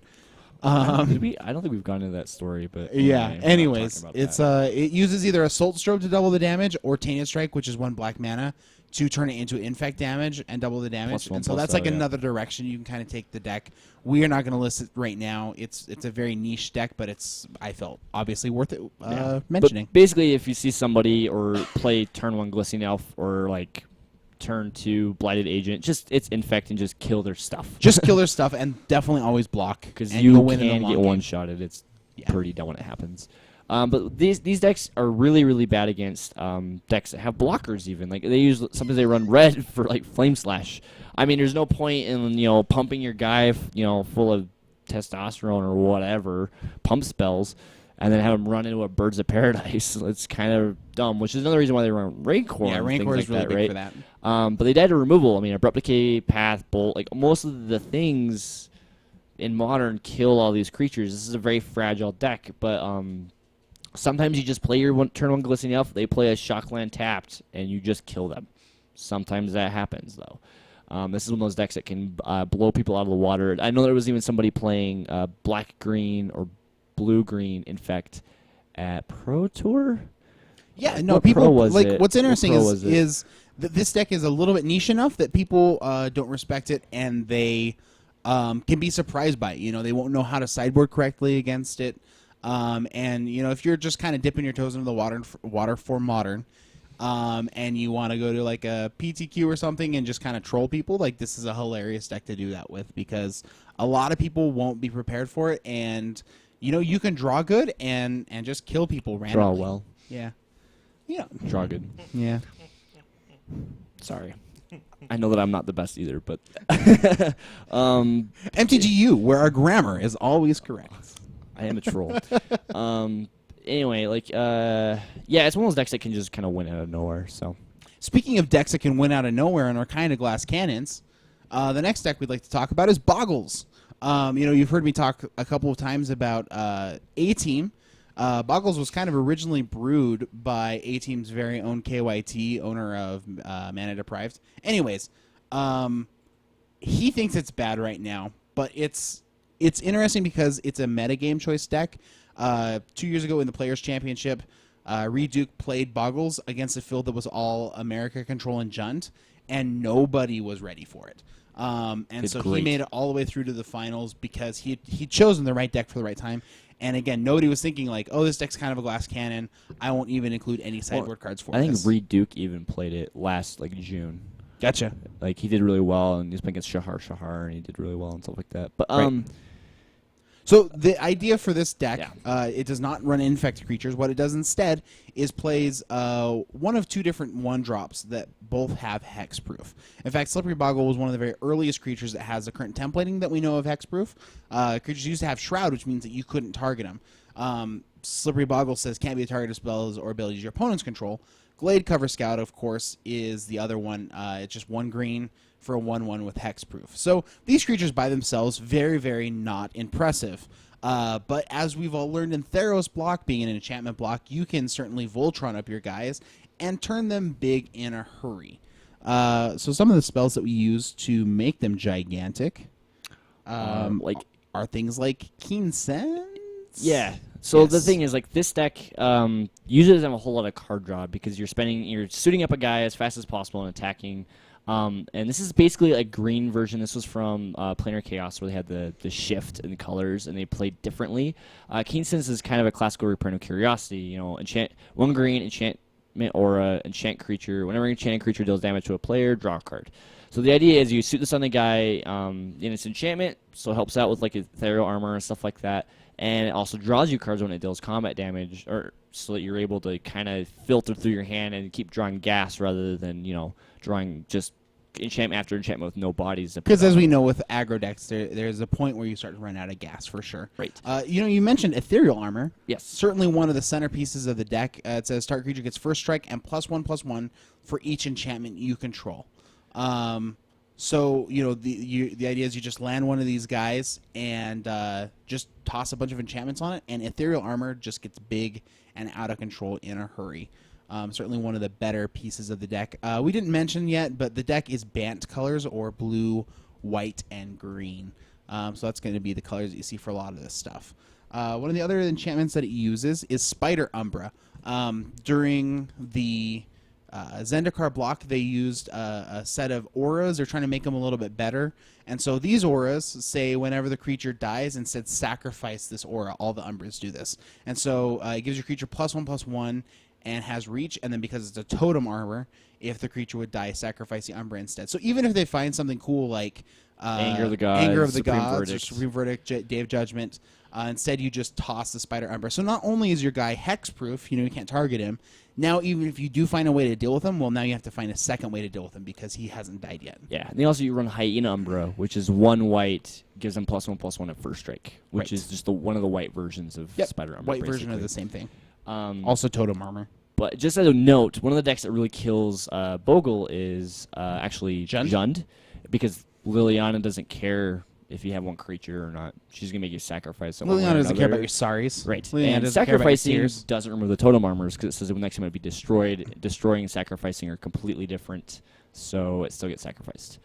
I don't think we've gone into that story, but Yeah. anyway, we're not Anyways, talking about it's that. it uses either Assault Strobe to double the damage or Tainted Strike, which is 1 black mana, to turn it into Infect damage and double the damage. +1, And so that's +0, like yeah. another direction you can kind of take the deck. We are not going to list it right now. It's a very niche deck, but I felt obviously worth it mentioning. But basically, if you see somebody or play turn 1 Glistening Elf or like turn 2 Blighted Agent, it's Infect and just kill their stuff. Just kill their stuff and definitely always block. Because and you you'll win in can the get long game. one-shotted. It's Yeah. pretty dumb when it happens. But these decks are really, really bad against decks that have blockers even. Like sometimes they run red for like Flame Slash. I mean, there's no point in pumping your guy full of testosterone or whatever, pump spells, and then have him run into a Birds of Paradise. It's kind of dumb, which is another reason why they run Rancor. Yeah, and Rancor things is like really that, big right? for that. But they died to removal. I mean, Abrupt Decay, Path, Bolt, like most of the things in Modern kill all these creatures. This is a very fragile deck, but sometimes you just play your turn 1 Glistening Elf, they play a Shockland tapped, and you just kill them. Sometimes that happens, though. This is one of those decks that can blow people out of the water. I know there was even somebody playing black-green or blue-green Infect at Pro Tour. Yeah, no, What people pro was like it? what's interesting What pro was it? is that this deck is a little bit niche enough that people don't respect it, and they can be surprised by it. They won't know how to sideboard correctly against it. And if you're just kind of dipping your toes into the water for Modern, and you want to go to like a PTQ or something and just kind of troll people, like this is a hilarious deck to do that with, because a lot of people won't be prepared for it, and you can draw good and just kill people randomly. Draw well. Yeah. Draw good. Yeah. Sorry. I know that I'm not the best either, but MTGYou, where our grammar is always correct. I am a troll. Anyway, it's one of those decks that can just kind of win out of nowhere. So, Speaking of decks that can win out of nowhere and are kind of glass cannons, the next deck we'd like to talk about is Boggles. You've heard me talk a couple of times about A-Team. Boggles was kind of originally brewed by A-Team's very own KYT, owner of Mana Deprived. Anyways, he thinks it's bad right now, but it's interesting because it's a metagame choice deck. 2 years ago in the Players' Championship, Reed Duke played Boggles against a field that was all America Control and Junt, and nobody was ready for it. And so he made it all the way through to the finals because he'd chosen the right deck for the right time. And again, nobody was thinking like, oh, this deck's kind of a glass cannon. I won't even include any sideboard cards for it. I think Reed Duke even played it last June. Gotcha. Like he did really well, and he's playing against Shahar, and he did really well and stuff like that. But Right. So the idea for this deck, it does not run infect creatures. What it does instead is plays one of two different 1-drops that both have hexproof. In fact, Slippery Boggle was one of the very earliest creatures that has the current templating that we know of hexproof. Creatures used to have Shroud, which means that you couldn't target them. Slippery Boggle says can't be a target of spells or abilities your opponents control. Glade Cover Scout, of course, is the other one. It's just 1 green for a 1/1 with hexproof. So these creatures by themselves, very, very not impressive. But as we've all learned in Theros block, being an enchantment block, you can certainly Voltron up your guys and turn them big in a hurry. So some of the spells that we use to make them gigantic are things like Keen Sense. Yeah. So the Yes. thing is, like, this deck usually doesn't have a whole lot of card draw because you're suiting up a guy as fast as possible and attacking. And this is basically a green version. This was from Planar Chaos, where they had the shift in the colors and they played differently. Keen Sense is kind of a classical reprint of Curiosity. You know, enchant 1 green, enchantment aura, enchant creature. Whenever an enchanted creature deals damage to a player, draw a card. So the idea is you suit this on the guy in its enchantment, so it helps out with like ethereal armor and stuff like that. And it also draws you cards when it deals combat damage, or so that you're able to kind of filter through your hand and keep drawing gas rather than, you know, drawing just enchantment after enchantment with no bodies. Because as we know with aggro decks, there's a point where you start to run out of gas for sure. Right. You know, you mentioned ethereal armor. Yes. Certainly one of the centerpieces of the deck. It says target creature gets first strike and +1/+1 for each enchantment you control. So, you know, the idea is you just land one of these guys and just toss a bunch of enchantments on it, and ethereal armor just gets big and out of control in a hurry. Certainly one of the better pieces of the deck. We didn't mention yet, but the deck is Bant colors, or blue, white, and green. So that's going to be the colors that you see for a lot of this stuff. One of the other enchantments that it uses is Spider Umbra. During the Zendikar block, they used a set of auras. They're trying to make them a little bit better. And so these auras say whenever the creature dies, instead sacrifice this aura. All the Umbras do this. And so it gives your creature +1/+1 and has reach. And then because it's a totem armor, if the creature would die, sacrifice the Umbra instead. So even if they find something cool like Anger of the Gods, Verdict. or Supreme Verdict, Day of Judgment, instead you just toss the Spider Umbra. So not only is your guy hexproof, you know, you can't target him. Now, even if you do find a way to deal with him, well, now you have to find a second way to deal with him because he hasn't died yet. Yeah, and they also you run Hyena Umbra, which is 1 white, gives them +1/+1 at first strike, which is just one of the white versions of Spider Umbra. White version of basically. the same thing. Um, Also totem armor. But just as a note, one of the decks that really kills Bogle is actually Jund, because Liliana doesn't care if you have one creature or not. She's going to make you sacrifice someone. Liliana doesn't care about your Saris. Right. Liliana And doesn't care about your sacrificing Seers. doesn't remove the totem armors because it says the next time it would be destroyed. Destroying and sacrificing are completely different, so it still gets sacrificed.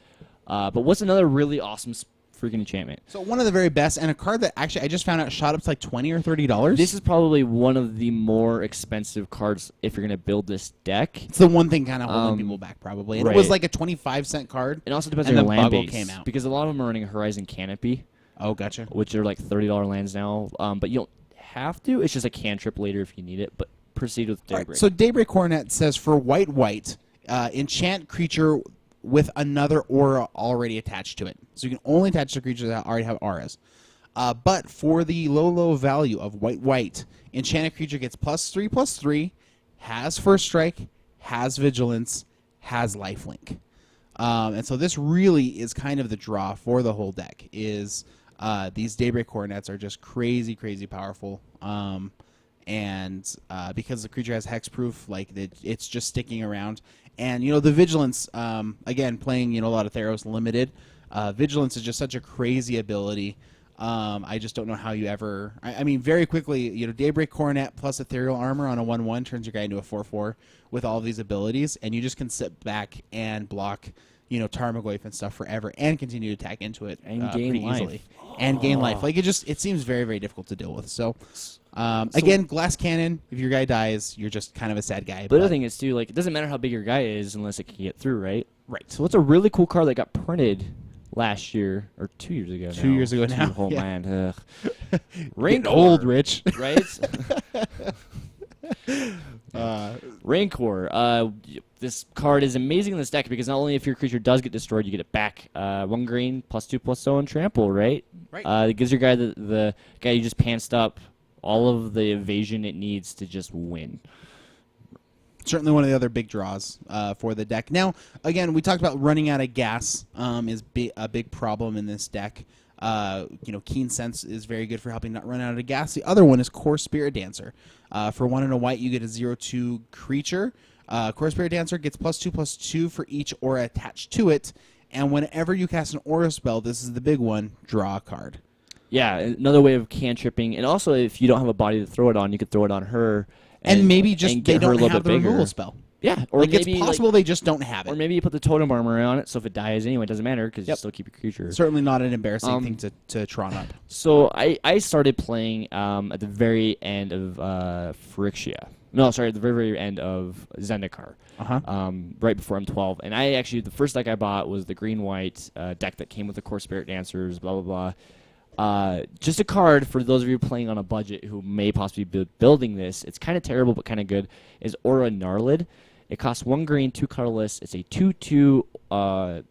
But what's another really awesome freaking enchantment? So one of the very best, and a card that actually I just found out shot up to like $20 or $30. This is probably one of the more expensive cards if you're going to build this deck. It's the one thing kind of holding people back, probably. And it was like a 25-cent card. It also depends And on your then land Buggle base. came out. Because a lot of them are running Horizon Canopy, Oh, gotcha. which are like $30 lands now. But you don't have to. It's just a cantrip later if you need it. But proceed with All Daybreak. right, so Daybreak Coronet says for white, enchant creature with another aura already attached to it. So you can only attach to creatures that already have auras. But for the low value of white, enchanted creature gets +3/+3, has first strike, has vigilance, has lifelink. And so this really is kind of the draw for the whole deck. Is these Daybreak Coronets are just crazy powerful. And because the creature has hexproof, like it's just sticking around. And you know the vigilance, again playing a lot of Theros limited. Vigilance is just such a crazy ability. I just don't know how you ever. I mean, very quickly, Daybreak Coronet plus Ethereal Armor on a 1/1 turns your guy into a 4/4 with all these abilities, and you just can sit back and block, Tarmogoyf and stuff forever, and continue to attack into it And gain pretty life. easily, and gain life. Like it seems very difficult to deal with. So, again, Glass Cannon. If your guy dies, you're just kind of a sad guy. But the other thing is, too, like, it doesn't matter how big your guy is unless it can get through, right? Right. So what's a really cool card that got printed last year, or 2 years ago now? 2 years ago now, Oh, yeah. man. Getting old, Rich. Right? Rancor. This card is amazing in this deck because not only if your creature does get destroyed, you get it back. 1 green, +2/+0 and trample, right? Right. It gives your guy the guy you just pantsed up all of the evasion it needs to just win. Certainly one of the other big draws for the deck. Now, again, we talked about running out of gas is a big problem in this deck. Keen Sense is very good for helping not run out of gas. The other one is Core Spirit Dancer. For 1 and a white, you get a 0/2 creature. Core Spirit Dancer gets +2/+2 for each aura attached to it. And whenever you cast an aura spell, this is the big one, draw a card. Yeah, another way of cantripping. And also, if you don't have a body to throw it on, you could throw it on her. And maybe just and they get her a don't little have bit the bigger. removal spell. Yeah, or Like maybe it's possible they just don't have it. or maybe you put the totem armor on it, so if it dies anyway, it doesn't matter because you Yep. still keep your creature. Certainly not an embarrassing thing to Tron up. So I started playing at the very end of Phyrexia. No, sorry, at the very, very end of Zendikar. Right before M12. And the first deck I bought was the green-white deck that came with the Core Spirit Dancers, blah, blah, blah. Just a card for those of you playing on a budget who may possibly be building this. It's kind of terrible but kind of good. Is Aura Gnarlid. It costs 1 green, 2 colorless. It's a 2/2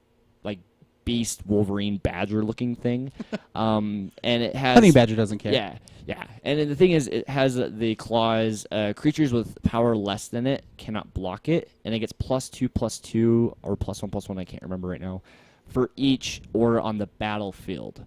like beast Wolverine badger looking thing. And it has Honey Badger doesn't care. Yeah. Yeah, and then the thing is, it has the clause, creatures with power less than it cannot block it, and it gets +2/+2, or +1/+1, I can't remember right now, for each aura on the battlefield.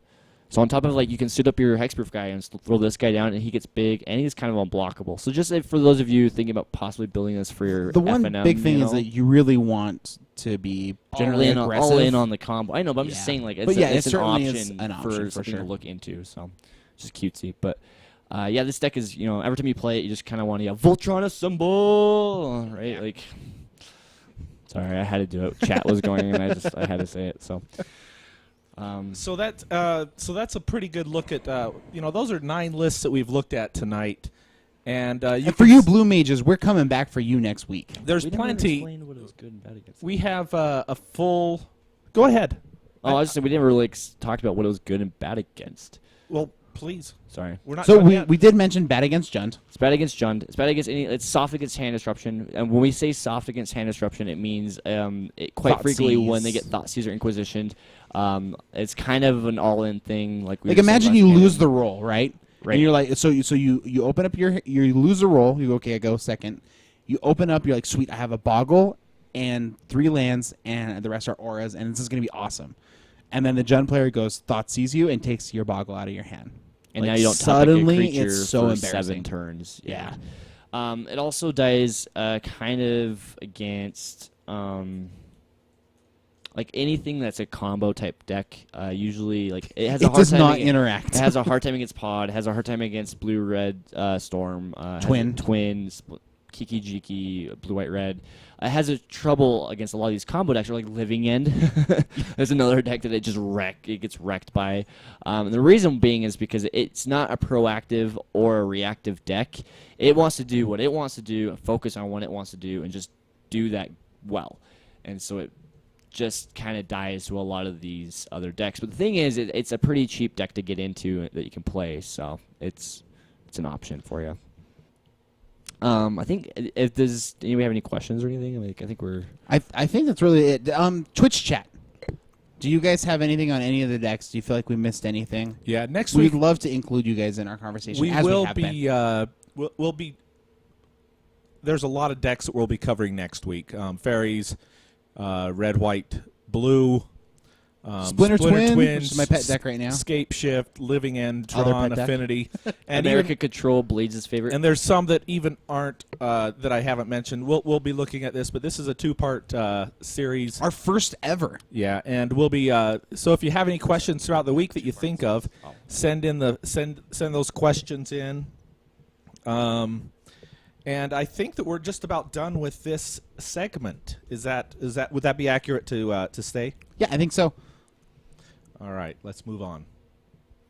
So on top of, like, you can suit up your hexproof guy and throw this guy down, and he gets big, and he's kind of unblockable. So just for those of you thinking about possibly building this for your The one FNM, big thing you know, is that you really want to be generally aggressive. all in on the combo. I know, but I'm just saying, like, it's, But yeah, it's it an certainly option, is an option for for something sure. to look into. So just cutesy, but. Yeah, this deck is, every time you play it, you just kind of want to yell, Voltron Assemble, right? Yeah. Like, sorry, I had to do it. Chat was going, and I had to say it. So, So that's a pretty good look at those are 9 lists that we've looked at tonight, and For you Blue Mages, we're coming back for you next week. there's we never plenty. explained what it was good and bad against. We have a full. Go ahead. I was just saying we never really talked about what it was good and bad against. Well, please. Sorry. We're not. So done yet. we did mention bad against Jund. It's bad against Jund. It's bad against it's soft against hand disruption. And when we say soft against hand disruption, it means quite frequently when they get Thoughtseize or Inquisitioned, it's kind of an all-in thing. Like Imagine you lose the roll, right? Right. And you're like, so you open up you lose the roll. You go, okay, I go second. You open up, you're like, sweet, I have a Boggle and 3 lands, and the rest are auras, and this is gonna be awesome. And then the Jund player goes Thoughtseize you and takes your Boggle out of your hand. And Like, now you don't suddenly top a creature it's so for embarrassing. 7 turns. Yeah. It also dies kind of against like anything that's a combo type deck. Usually, like it has a It hard does time. not interact. It has a hard time against Pod. Has a hard time against Blue Red Storm. Twins. Kiki Jiki, Blue White Red. It has a trouble against a lot of these combo decks, or like Living End. There's another deck that it gets wrecked by. And the reason being is because it's not a proactive or a reactive deck. It wants to do what it wants to do, and focus on what it wants to do, and just do that well. And so it just kind of dies to a lot of these other decks. But the thing is, it's a pretty cheap deck to get into that you can play, so it's an option for you. I think does anybody have any questions or anything? Like, I think we're. I think that's really it. Twitch chat. Do you guys have anything on any of the decks? Do you feel like we missed anything? Yeah, next We'd week love to include you guys in our conversation. we as will we have been. be. We'll be. There's a lot of decks that we'll be covering next week. Fairies, red, white, blue. Splinter Twin, Twins, which is my pet deck right now. Scape Shift, Living End, Other Tron, pet deck. Affinity, and America Control, Blades' favorite. and there's some that even aren't that I haven't mentioned. We'll be looking at this, but this is a 2-part series. Our first ever. Yeah, and we'll be. So if you have any questions throughout the week that you think of, send those questions in. And I think that we're just about done with this segment. Would that be accurate to stay? Yeah, I think so. All right, let's move on.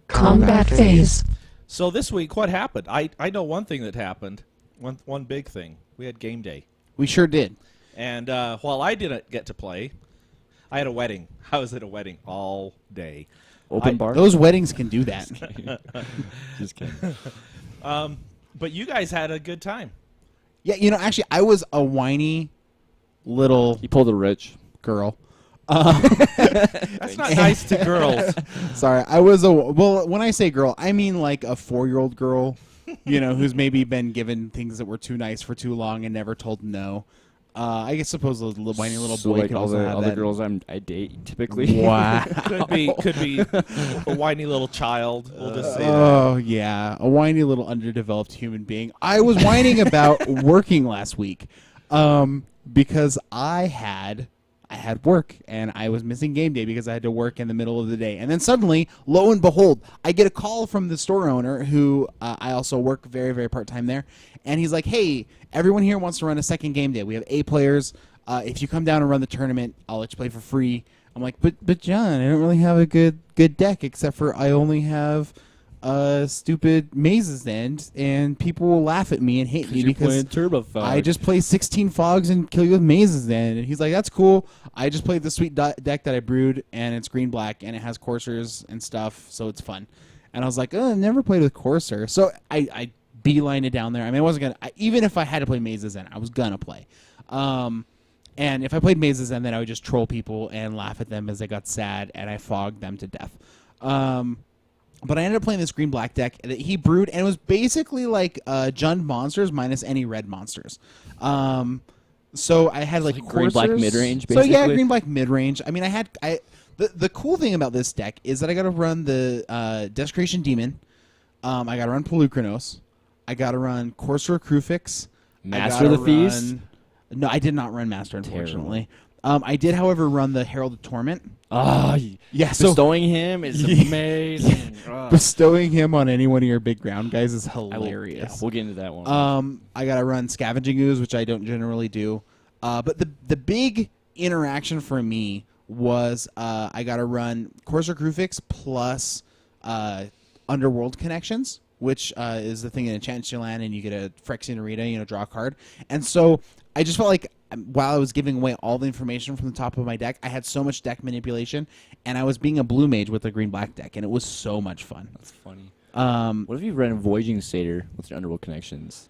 Combat phase. So this week, what happened? I know one thing that happened. One big thing. We had game day, We sure did. and while I didn't get to play, I had a wedding. I was at a wedding all day. Open bar. Those weddings can do that. Just kidding. But you guys had a good time. Yeah, actually, I was a whiny little He pulled a rich. girl. That's not nice to girls. Sorry, I was when I say girl, I mean like a 4-year-old girl, who's maybe been given things that were too nice for too long and never told no. I guess suppose a little whiny little So boy like could all also the have other that. girls I date typically. Wow. Could be a whiny little child. We'll just say that. Oh yeah, a whiny little underdeveloped human being. I was whining about working last week, because I had had work and I was missing game day because I had to work in the middle of the day. And then suddenly, lo and behold, I get a call from the store owner who I also work very, very part-time there. And he's like, hey, everyone here wants to run a second game day. We have 8 players. If you come down and run the tournament, I'll let you play for free. I'm like, but John, I don't really have a good deck except for I only have stupid Maze's End, and people will laugh at me and hate me because I just play 16 fogs and kill you with Maze's End. And he's like, that's cool. I just played the sweet deck that I brewed, and it's green-black, and it has coursers and stuff, so it's fun. And I was like, oh, I've never played with Courser. So I beelined it down there. I mean, I wasn't going to, even if I had to play Maze's End, I was going to play. And if I played Maze's End, then I would just troll people and laugh at them as they got sad, and I fogged them to death. But I ended up playing this green-black deck that he brewed, and it was basically like Jund monsters minus any red monsters. So I had like green-black coursers. mid-range, So yeah, basically? green-black mid-range. I mean, the cool thing about this deck is that I got to run the Desecration Demon. I got to run Pelucranos. I got to run Courser Crufix. Master of the Feast? No, I did not run Master, unfortunately. I did, however, run the Herald of Torment. Yeah, so bestowing him is amazing. bestowing him on any one of your big ground guys is hilarious. We'll get into that one. I got to run Scavenging Ooze, which I don't generally do. But the big interaction for me was I got to run Courser Crufix plus Underworld Connections, which is the thing in Enchant Your Land, and you get a Phyrexian Arena, draw a card. And so I just felt like while I was giving away all the information from the top of my deck, I had so much deck manipulation, and I was being a blue mage with a green-black deck, and it was so much fun. That's funny. What if you ran Voyaging Satyr with your Underworld Connections?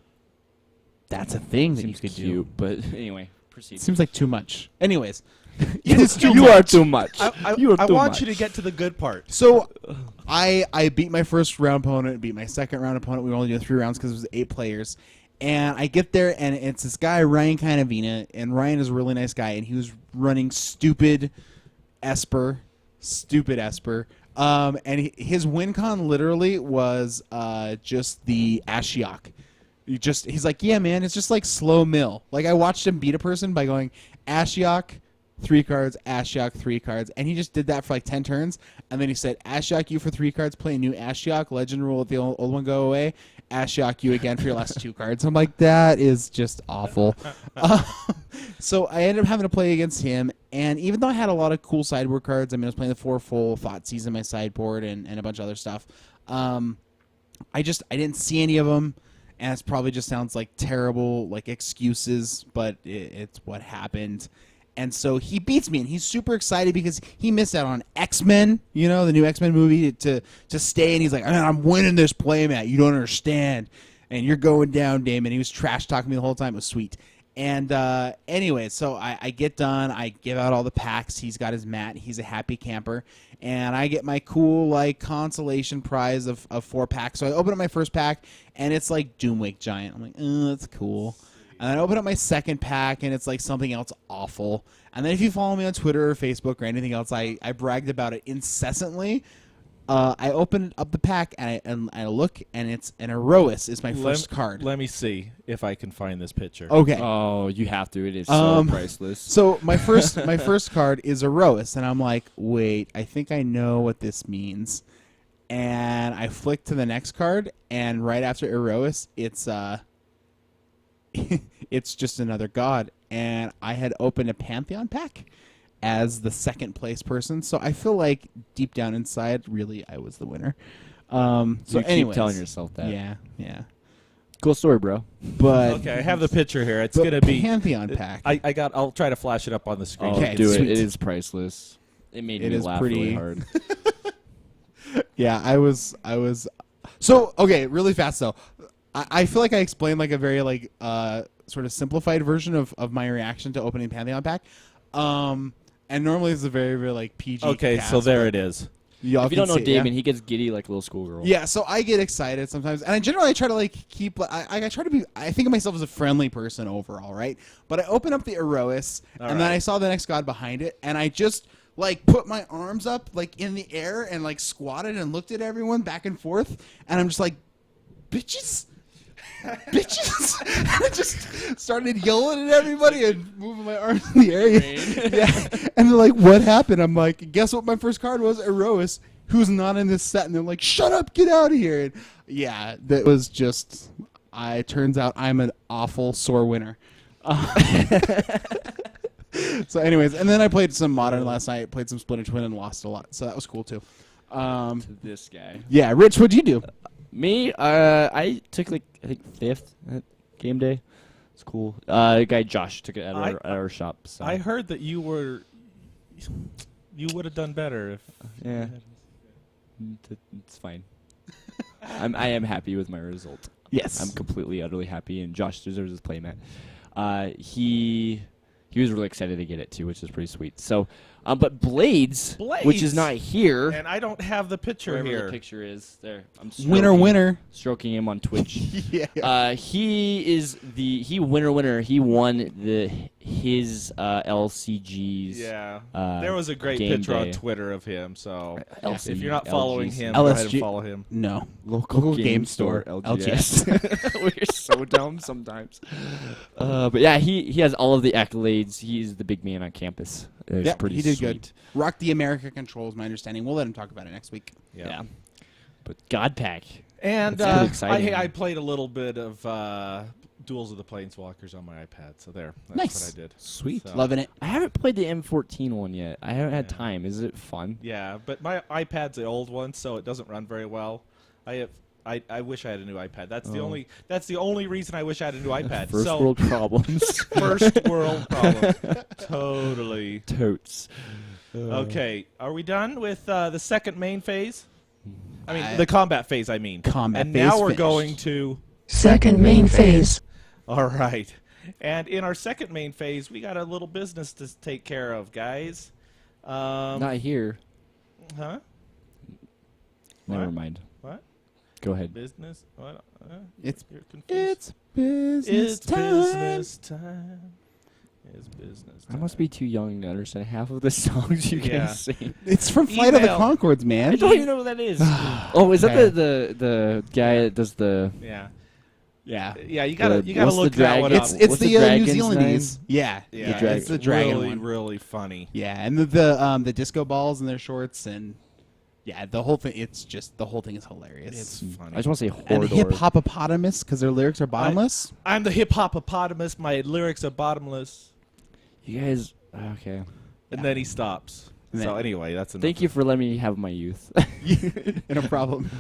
That's a thing that you Seems could cute, do. but anyway, proceed. Seems like too much. Anyways, it is too You much. are too much. I too want you much. to get to the good part. So I beat my first round opponent, beat my second round opponent. We were only doing 3 rounds because it was 8 players. And I get there, and it's this guy, Ryan Canavina, and Ryan is a really nice guy, and he was running stupid Esper. And his win con literally was just the Ashiok. He's like, yeah, man, it's just like slow mill. Like, I watched him beat a person by going Ashiok, 3 cards, Ashiok, 3 cards, and he just did that for like 10 turns, and then he said, Ashiok you for 3 cards, play a new Ashiok, legend rule, let the old one go away, Ashiok you again for your last 2 cards. I'm like, that is just awful. So I ended up having to play against him, and even though I had a lot of cool sideboard cards, I mean, I was playing the 4 full Thoughtseize in my sideboard and a bunch of other stuff, I didn't see any of them. And it probably just sounds like terrible, like excuses, but it's what happened. And so he beats me, and he's super excited because he missed out on X-Men, the new X-Men movie, to stay. And he's like, I'm winning this playmat. You don't understand. And you're going down, Damon. He was trash talking me the whole time. It was sweet. And anyway, so I get done. I give out all the packs. He's got his mat. He's a happy camper. And I get my cool, like, consolation prize of 4 packs. So I open up my first pack, and it's like Doomwake Giant. I'm like, oh, that's cool. And then I open up my second pack, and it's like something else awful. And then if you follow me on Twitter or Facebook or anything else, I bragged about it incessantly. I open up the pack, and I look, and it's an Erois is my first card. Let me see if I can find this picture. Okay. Oh, you have to. It is so priceless. So my first card is Erois, and I'm like, wait, I think I know what this means. And I flick to the next card, and right after Erois, it's it's just another god. And I had opened a Pantheon pack as the second place person, so I feel like deep down inside, really, I was the winner. So you keep anyways, telling yourself that. Yeah. Cool story, bro. But Okay, I have the picture here. It's but gonna be Pantheon pack. I'll try to flash it up on the screen. Oh, Okay, do sweet. it. It is priceless. It made It me is laugh pretty- really hard. Yeah, I was. So okay, really fast though. I feel like I explained like a very like sort of simplified version of my reaction to opening Pantheon pack. And normally it's a very, very like PG. Okay, cast, so there but it is. y'all If you can don't know see it, yeah? Damon, he gets giddy like a little schoolgirl. Yeah, so I get excited sometimes, and I generally try to like keep. I try to be. I think of myself as a friendly person overall, right? But I open up the Erois, and then I saw the next god behind it, and I just like put my arms up like in the air and like squatted and looked at everyone back and forth, and I'm just like, bitches. bitches. And I just started yelling at everybody and moving my arms in the air. Yeah. And they're like, what happened? I'm like, guess what my first card was? Erois, who's not in this set. And they're like, shut up, get out of here. And yeah, that was just, turns out I'm an awful sore winner. So anyways, and then I played some Modern last night, played some Splinter Twin and lost a lot. So that was cool too. To this guy. Yeah, Rich, what'd you do? Me, I took I think 5th at game day. It's cool. The guy Josh took it at our shop. So. I heard that you would have done better if. Yeah. It's fine. I am happy with my result. Yes. I'm completely, utterly happy, and Josh deserves his playmat. He was really excited to get it too, which is pretty sweet. So, but Blades, which is not here, and I don't have the picture wherever here. the picture is there. I'm Winner. stroking him on Twitch. Yeah. He winner. He won his LCG's. Yeah, there was a great game picture day. on Twitter of him. So LC, if you're not following LGs. him, go ahead and LSG. follow him. No. Local game store, LGS. We're so dumb sometimes. But yeah, he has all of the accolades. He's the big man on campus. It's Yep, pretty he did sweet. good. Rocked the America control is my understanding. We'll let him talk about it next week. Yeah. But God Pack. And That's pretty exciting. I played a little bit of Duels of the Planeswalkers on my iPad. So that's Nice. what I did. Sweet. So- Loving it. I haven't played the M14 one yet. I haven't had Yeah. time. Is it fun? Yeah, but my iPad's the old one, so it doesn't run very well. I wish I had a new iPad. That's the only reason I wish I had a new iPad. First so, world problems. first world problem. Totally. Totes. Okay, are we done with the second main phase? I mean, I- the combat phase, I mean. Combat and phase now we're finished. going to... Second main phase. All right. And in our second main phase, we got a little business to take care of, guys. Not here. Huh? Never What? mind. What? Go ahead. Business? What? It's You're confused. business It's time. business time. It's business I time. must be too young to understand half of the songs you Yeah. guys sing. It's from Flight of the Email. Concords, I man. don't even know what that is. Oh, is that Okay. the guy that does the? Yeah. Yeah. Yeah, you gotta what's look the that one dragon? up. It's What's the the New dragon's Zealandese. name? Yeah. Yeah, dragon. It's the dragon really, one. really funny. Yeah, and the disco balls in their shorts and yeah, the whole thing. It's just the whole thing is hilarious. It's funny. I just want to say and Hordor. hip hopopotamus because their lyrics are bottomless. I'm the hip hopopotamus. My lyrics are bottomless. You guys, okay. And then he stops. And So then- anyway, that's enough. Thank you for letting me have my youth. No problem.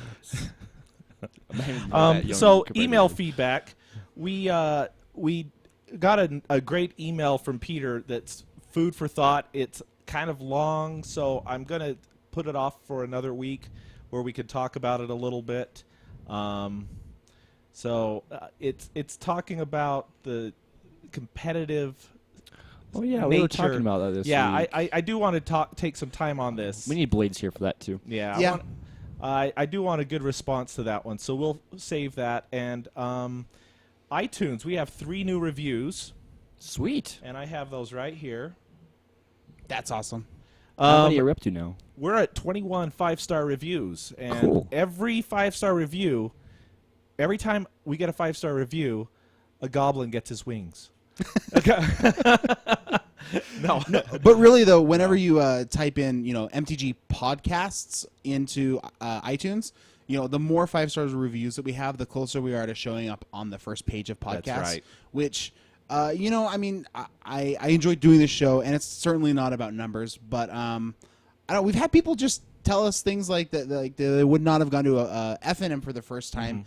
I'm not even that young So compared to email you. feedback. We got a great email from Peter that's food for thought. It's kind of long, so I'm gonna put it off for another week where we could talk about it a little bit. It's talking about the competitive. Oh yeah, we were nature. talking about that this Yeah, week. I do want to take some time on this. We need Blades here for that too. Yeah. Yeah. I do want a good response to that one, so we'll save that. And iTunes, we have 3 new reviews, Sweet. and I have those right here. That's awesome. How many are we up to now? We're at 21 5-star reviews, and Cool. every 5-star review, every time we get a 5-star review, a goblin gets his wings. No. But really, though, whenever you type in, MTG podcasts into iTunes, the more 5 stars reviews that we have, the closer we are to showing up on the first page of podcasts. That's right. Which, I enjoy doing this show, and it's certainly not about numbers, but we've had people just tell us things like that, like they would not have gone to a FNM for the first time.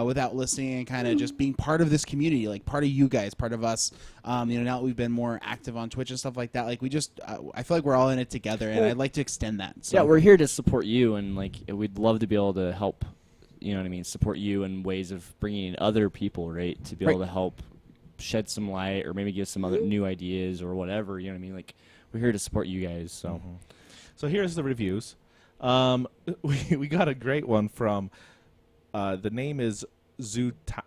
Without listening and kind of just being part of this community, like part of you guys, part of us. Now that we've been more active on Twitch and stuff like that, like we just, I feel like we're all in it together, and I'd like to extend that. So. Yeah, we're here to support you, and we'd love to be able to help. You know what I mean? Support you in ways of bringing in other people, right? To be able to help shed some light, or maybe give some other new ideas or whatever. You know what I mean? Like we're here to support you guys. So. So here's the reviews. We got a great one from. The name is Zuatian.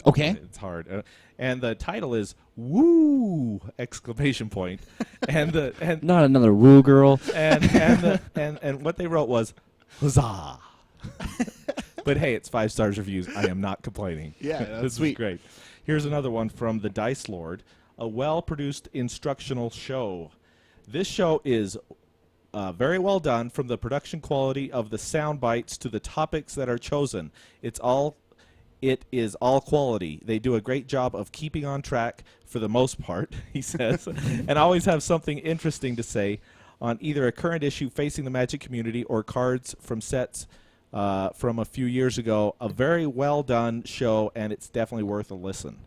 Okay. It's hard, and the title is "Woo!" exclamation point, and Not another woo girl. and what they wrote was "Huzzah!" But hey, it's 5 stars reviews. I am not complaining. Yeah, that's this sweet. is great. Here's another one from the Dice Lord, a well-produced instructional show. This show is very well done, from the production quality of the sound bites to the topics that are chosen. It is all quality. They do a great job of keeping on track for the most part, he says, and always have something interesting to say on either a current issue facing the Magic community or cards from sets from a few years ago. A very well done show, and it's definitely worth a listen.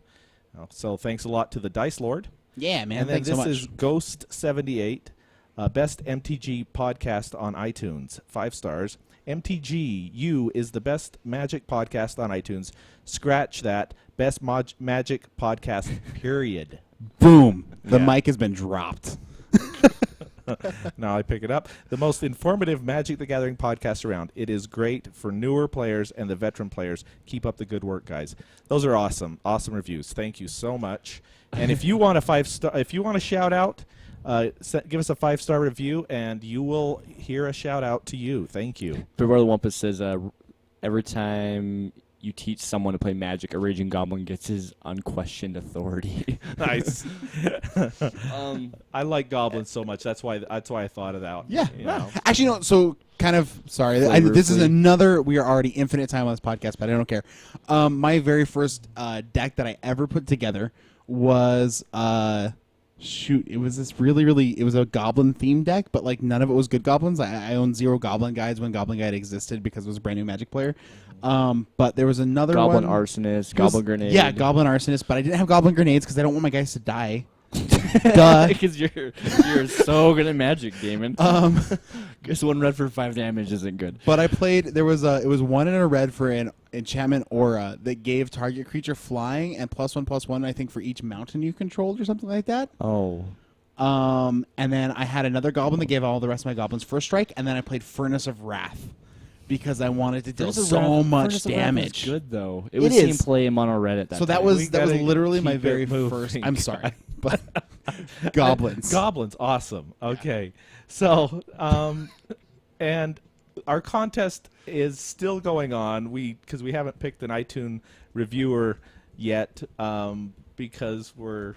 So thanks a lot to the Dice Lord. Yeah, man. And then Thanks this so much. is Ghost78, best MTG podcast on iTunes, 5 stars. MTGYou is the best Magic podcast on iTunes. Scratch that. Best Magic podcast, period. Boom. The Yeah. mic has been dropped. Now I pick it up. The most informative Magic the Gathering podcast around. It is great for newer players and the veteran players. Keep up the good work, guys. Those are awesome. Awesome reviews. Thank you so much. And if you want a 5-star, if you want a shout out, give us a 5-star review, and you will hear a shout out to you. Thank you. But Brother Wampus says every time you teach someone to play Magic, a Raging Goblin gets his unquestioned authority. Nice. I like goblins so much. That's why I thought of that. Yeah. You know. Actually, no. So, kind of sorry. This is another. We are already infinite time on this podcast, but I don't care. My very first deck that I ever put together was shoot. It was this really. It was a goblin themed deck, but like none of it was good goblins. I owned 0 goblin guides when Goblin Guide existed because it was a brand new Magic player. But there was another Goblin one. Arsonist, Goblin Grenade. Yeah, Goblin Arsonist, but I didn't have Goblin Grenades because I don't want my guys to die. Duh. Because you're so good at Magic, Damon. Just 1 red for 5 damage isn't good. But I played. It was 1 in a red for an enchantment aura that gave target creature flying and +1/+1. I think for each mountain you controlled or something like that. Oh. And then I had another goblin that gave all the rest of my goblins first strike, and then I played Furnace of Wrath because I wanted to deal so much damage. Good though. It It was is. seen play him on our Reddit. So that time. was We that was gotta literally my keep it very moving, first. I'm sorry, but goblins. Goblins, awesome. Okay, so and our contest is still going on. Because we haven't picked an iTunes reviewer yet, because we're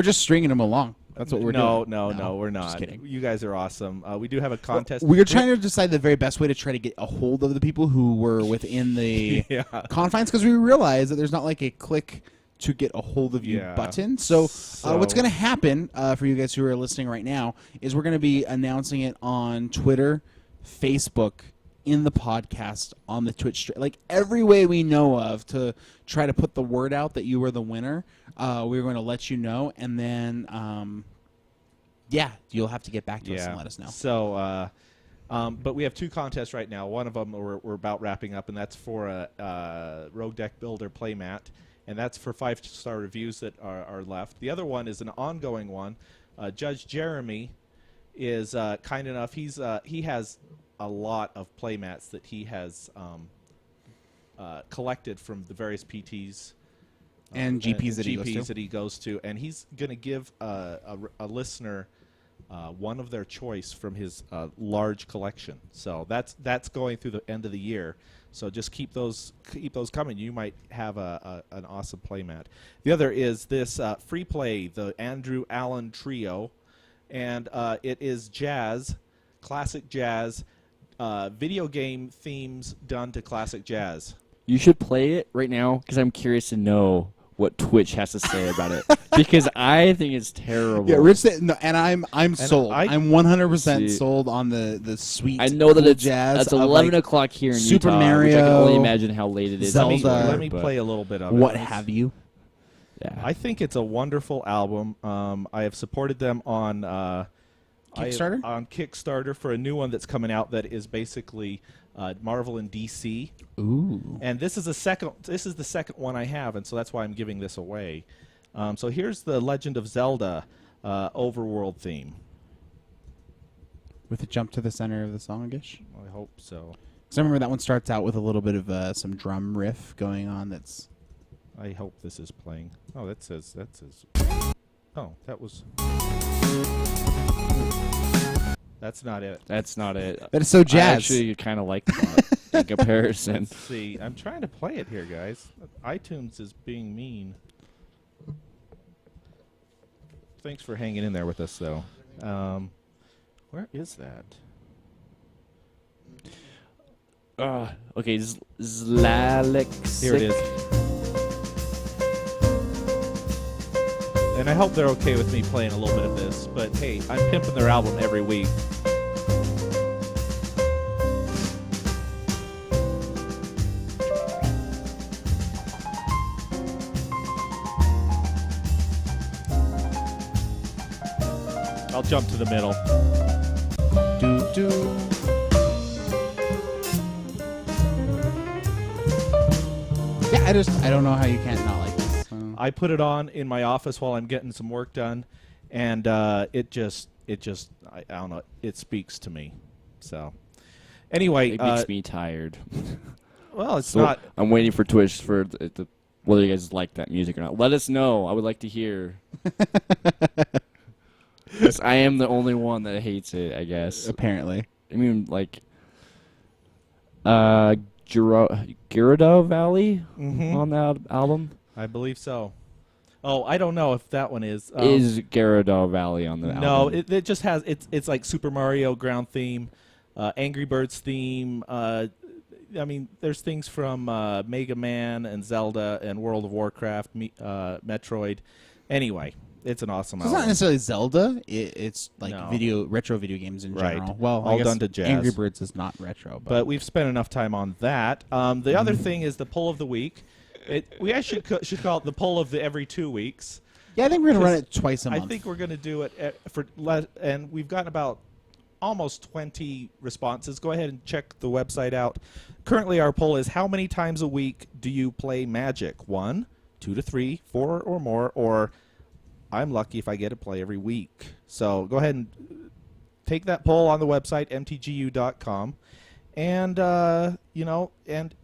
just stringing them along. That's what we're doing. No, we're not. Just kidding. You guys are awesome. We do have a contest. We're trying to decide the very best way to try to get a hold of the people who were within the Yeah. confines, because we realize that there's not like a click to get a hold of you Yeah. button. So, what's So- going to happen for you guys who are listening right now is we're going to be announcing it on Twitter, Facebook, in the podcast, on the Twitch, like every way we know of to try to put the word out that you were the winner. We're going to let you know, and then you'll have to get back to us and let us know. So, but we have 2 contests right now. One of them we're about wrapping up, and that's for a Rogue Deck Builder playmat, and that's for 5-star reviews that are left. The other one is an ongoing one. Judge Jeremy is kind enough. He has a lot of playmats that he has collected from the various PTs And GPs that he goes to. that he goes to, and he's going to give a listener one of their choice from his large collection. So that's going through the end of the year. So just keep those coming. You might have an awesome playmat. The other is this free play, the Andrew Allen Trio, and it is jazz, classic jazz, video game themes done to classic jazz. You should play it right now because I'm curious to know what Twitch has to say about it, because I think it's terrible. Yeah, Rich said, no, and I'm sold. I'm 100% See. sold on the sweet. I know that cool it's jazz. that's of, 11 like, o'clock here in Super Utah, which I can Mario, only imagine how late it is. Zelda. elsewhere, Let me but play a little bit of it. What have you? Yeah. I think it's a wonderful album. I have supported them on Kickstarter? on Kickstarter for a new one that's coming out that is basically Marvel and DC. Ooh. And this is the second one I have, and so that's why I'm giving this away. So here's the Legend of Zelda overworld theme. With a jump to the center of the song-ish? I hope so. Because I remember that one starts out with a little bit of some drum riff going on that's... I hope this is playing. Oh, that says. Oh, that was. That's not it. That's not it. That is so I jazz. actually kind of like that. in comparison. Let's see. I'm trying to play it here, guys. iTunes is being mean. Thanks for hanging in there with us, though. Where is that? Okay, Zlalix. Here it is. And I hope they're okay with me playing a little bit of this. But hey, I'm pimping their album every week. I'll jump to the middle. Do. Yeah, I don't know how you can't not like this. So. I put it on in my office while I'm getting some work done, and it just I don't know, it speaks to me. So anyway, It makes me tired. well, it's So not. I'm waiting for Twitch for whether you guys like that music or not. Let us know. I would like to hear. 'Cause I am the only one that hates it, I guess. Apparently. I mean, like, Gyarados Valley Mhm. on that album? I believe so. Oh, I don't know if that one is. Is Gyarados Valley on the album? No, it just has it's like Super Mario ground theme, Angry Birds theme. I mean, there's things from Mega Man and Zelda and World of Warcraft, Metroid. Anyway, it's an awesome So it's not album. necessarily Zelda. It's like No. retro video games in Right. general. Well, All I guess done to jazz. Angry Birds is not retro, But we've spent enough time on that. The other thing is the poll of the week. We actually should call it the poll of the every 2 weeks. yeah, I think we're gonna run it twice a I month. think we're going to do it and we've gotten about almost 20 responses. Go ahead and check the website out. Currently, our poll is: how many times a week do you play Magic? 1, 2 to 3, 4 or more, or I'm lucky if I get to play every week. So go ahead and take that poll on the website mtgu.com, and and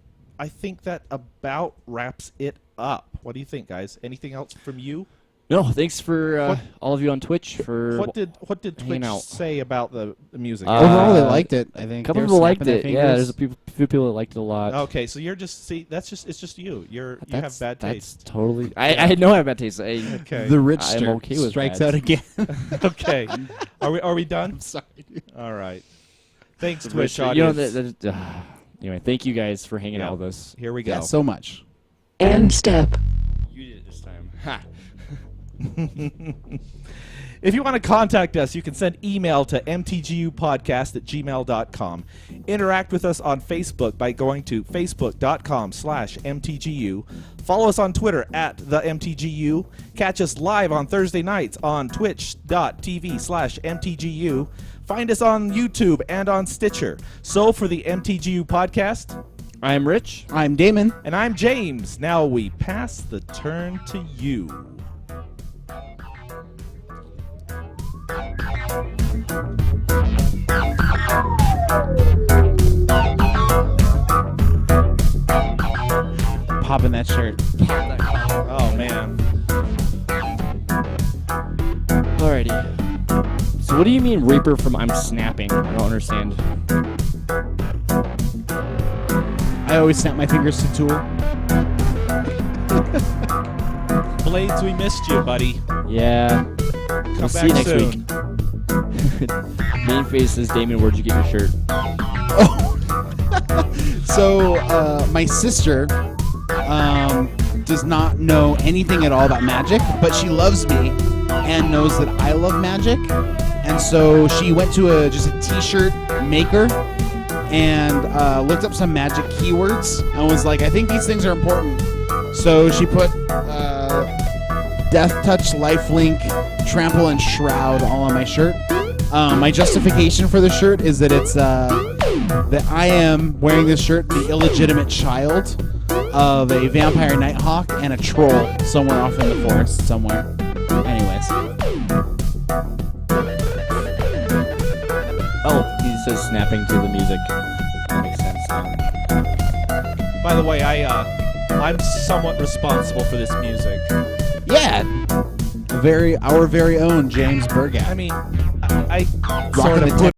I think that about wraps it up. What do you think, guys? Anything else from you? No, thanks for What- all of you on Twitch for. What did hanging Twitch out. say about the music? Overall, they Uh, liked it. I think A couple They were people liked snapping their it. Yeah, there's fingers. a few people that liked it a lot. Okay, so you're just it's just you. You have bad That's taste. totally. I know I have bad taste. Okay. The rich I'm okay with strikes that. out again. Okay. Are we done? I'm sorry. All right. Thanks, You Twitch know, audience. anyway, thank you guys for hanging Yeah. out with us. Here we go. Yeah, so much. End step. You did it this time. Ha. If you want to contact us, you can send email to mtgupodcast@gmail.com. Interact with us on Facebook by going to facebook.com/mtgu. Follow us on Twitter @theMTGU. Catch us live on Thursday nights on twitch.tv/mtgu. Find us on YouTube and on Stitcher. So for the MTGU podcast, I'm Rich. I'm Damon. and I'm James. Now we pass the turn to you. Popping that shirt. Oh, man. Alrighty. So what do you mean Reaper from I'm Snapping? I don't understand. I always snap my fingers to Tool. Blades, we missed you, buddy. Yeah. Come We'll back see you next soon. week. Main face says, Damon, where'd you get your shirt? So my sister does not know anything at all about Magic, but she loves me and knows that I love Magic, and so she went to just a T-shirt maker and looked up some Magic keywords and was like, I think these things are important. So she put Death Touch, Lifelink, Trample, and Shroud all on my shirt. My justification for the shirt is that it's that I am wearing this shirt the illegitimate child of a vampire nighthawk and a troll somewhere off in the forest somewhere. Anyways. Oh, he says snapping to the music. That makes sense. By the way, I'm somewhat responsible for this music. Yeah. Our very own James Burgat. I mean, I Rocking sort the of tip.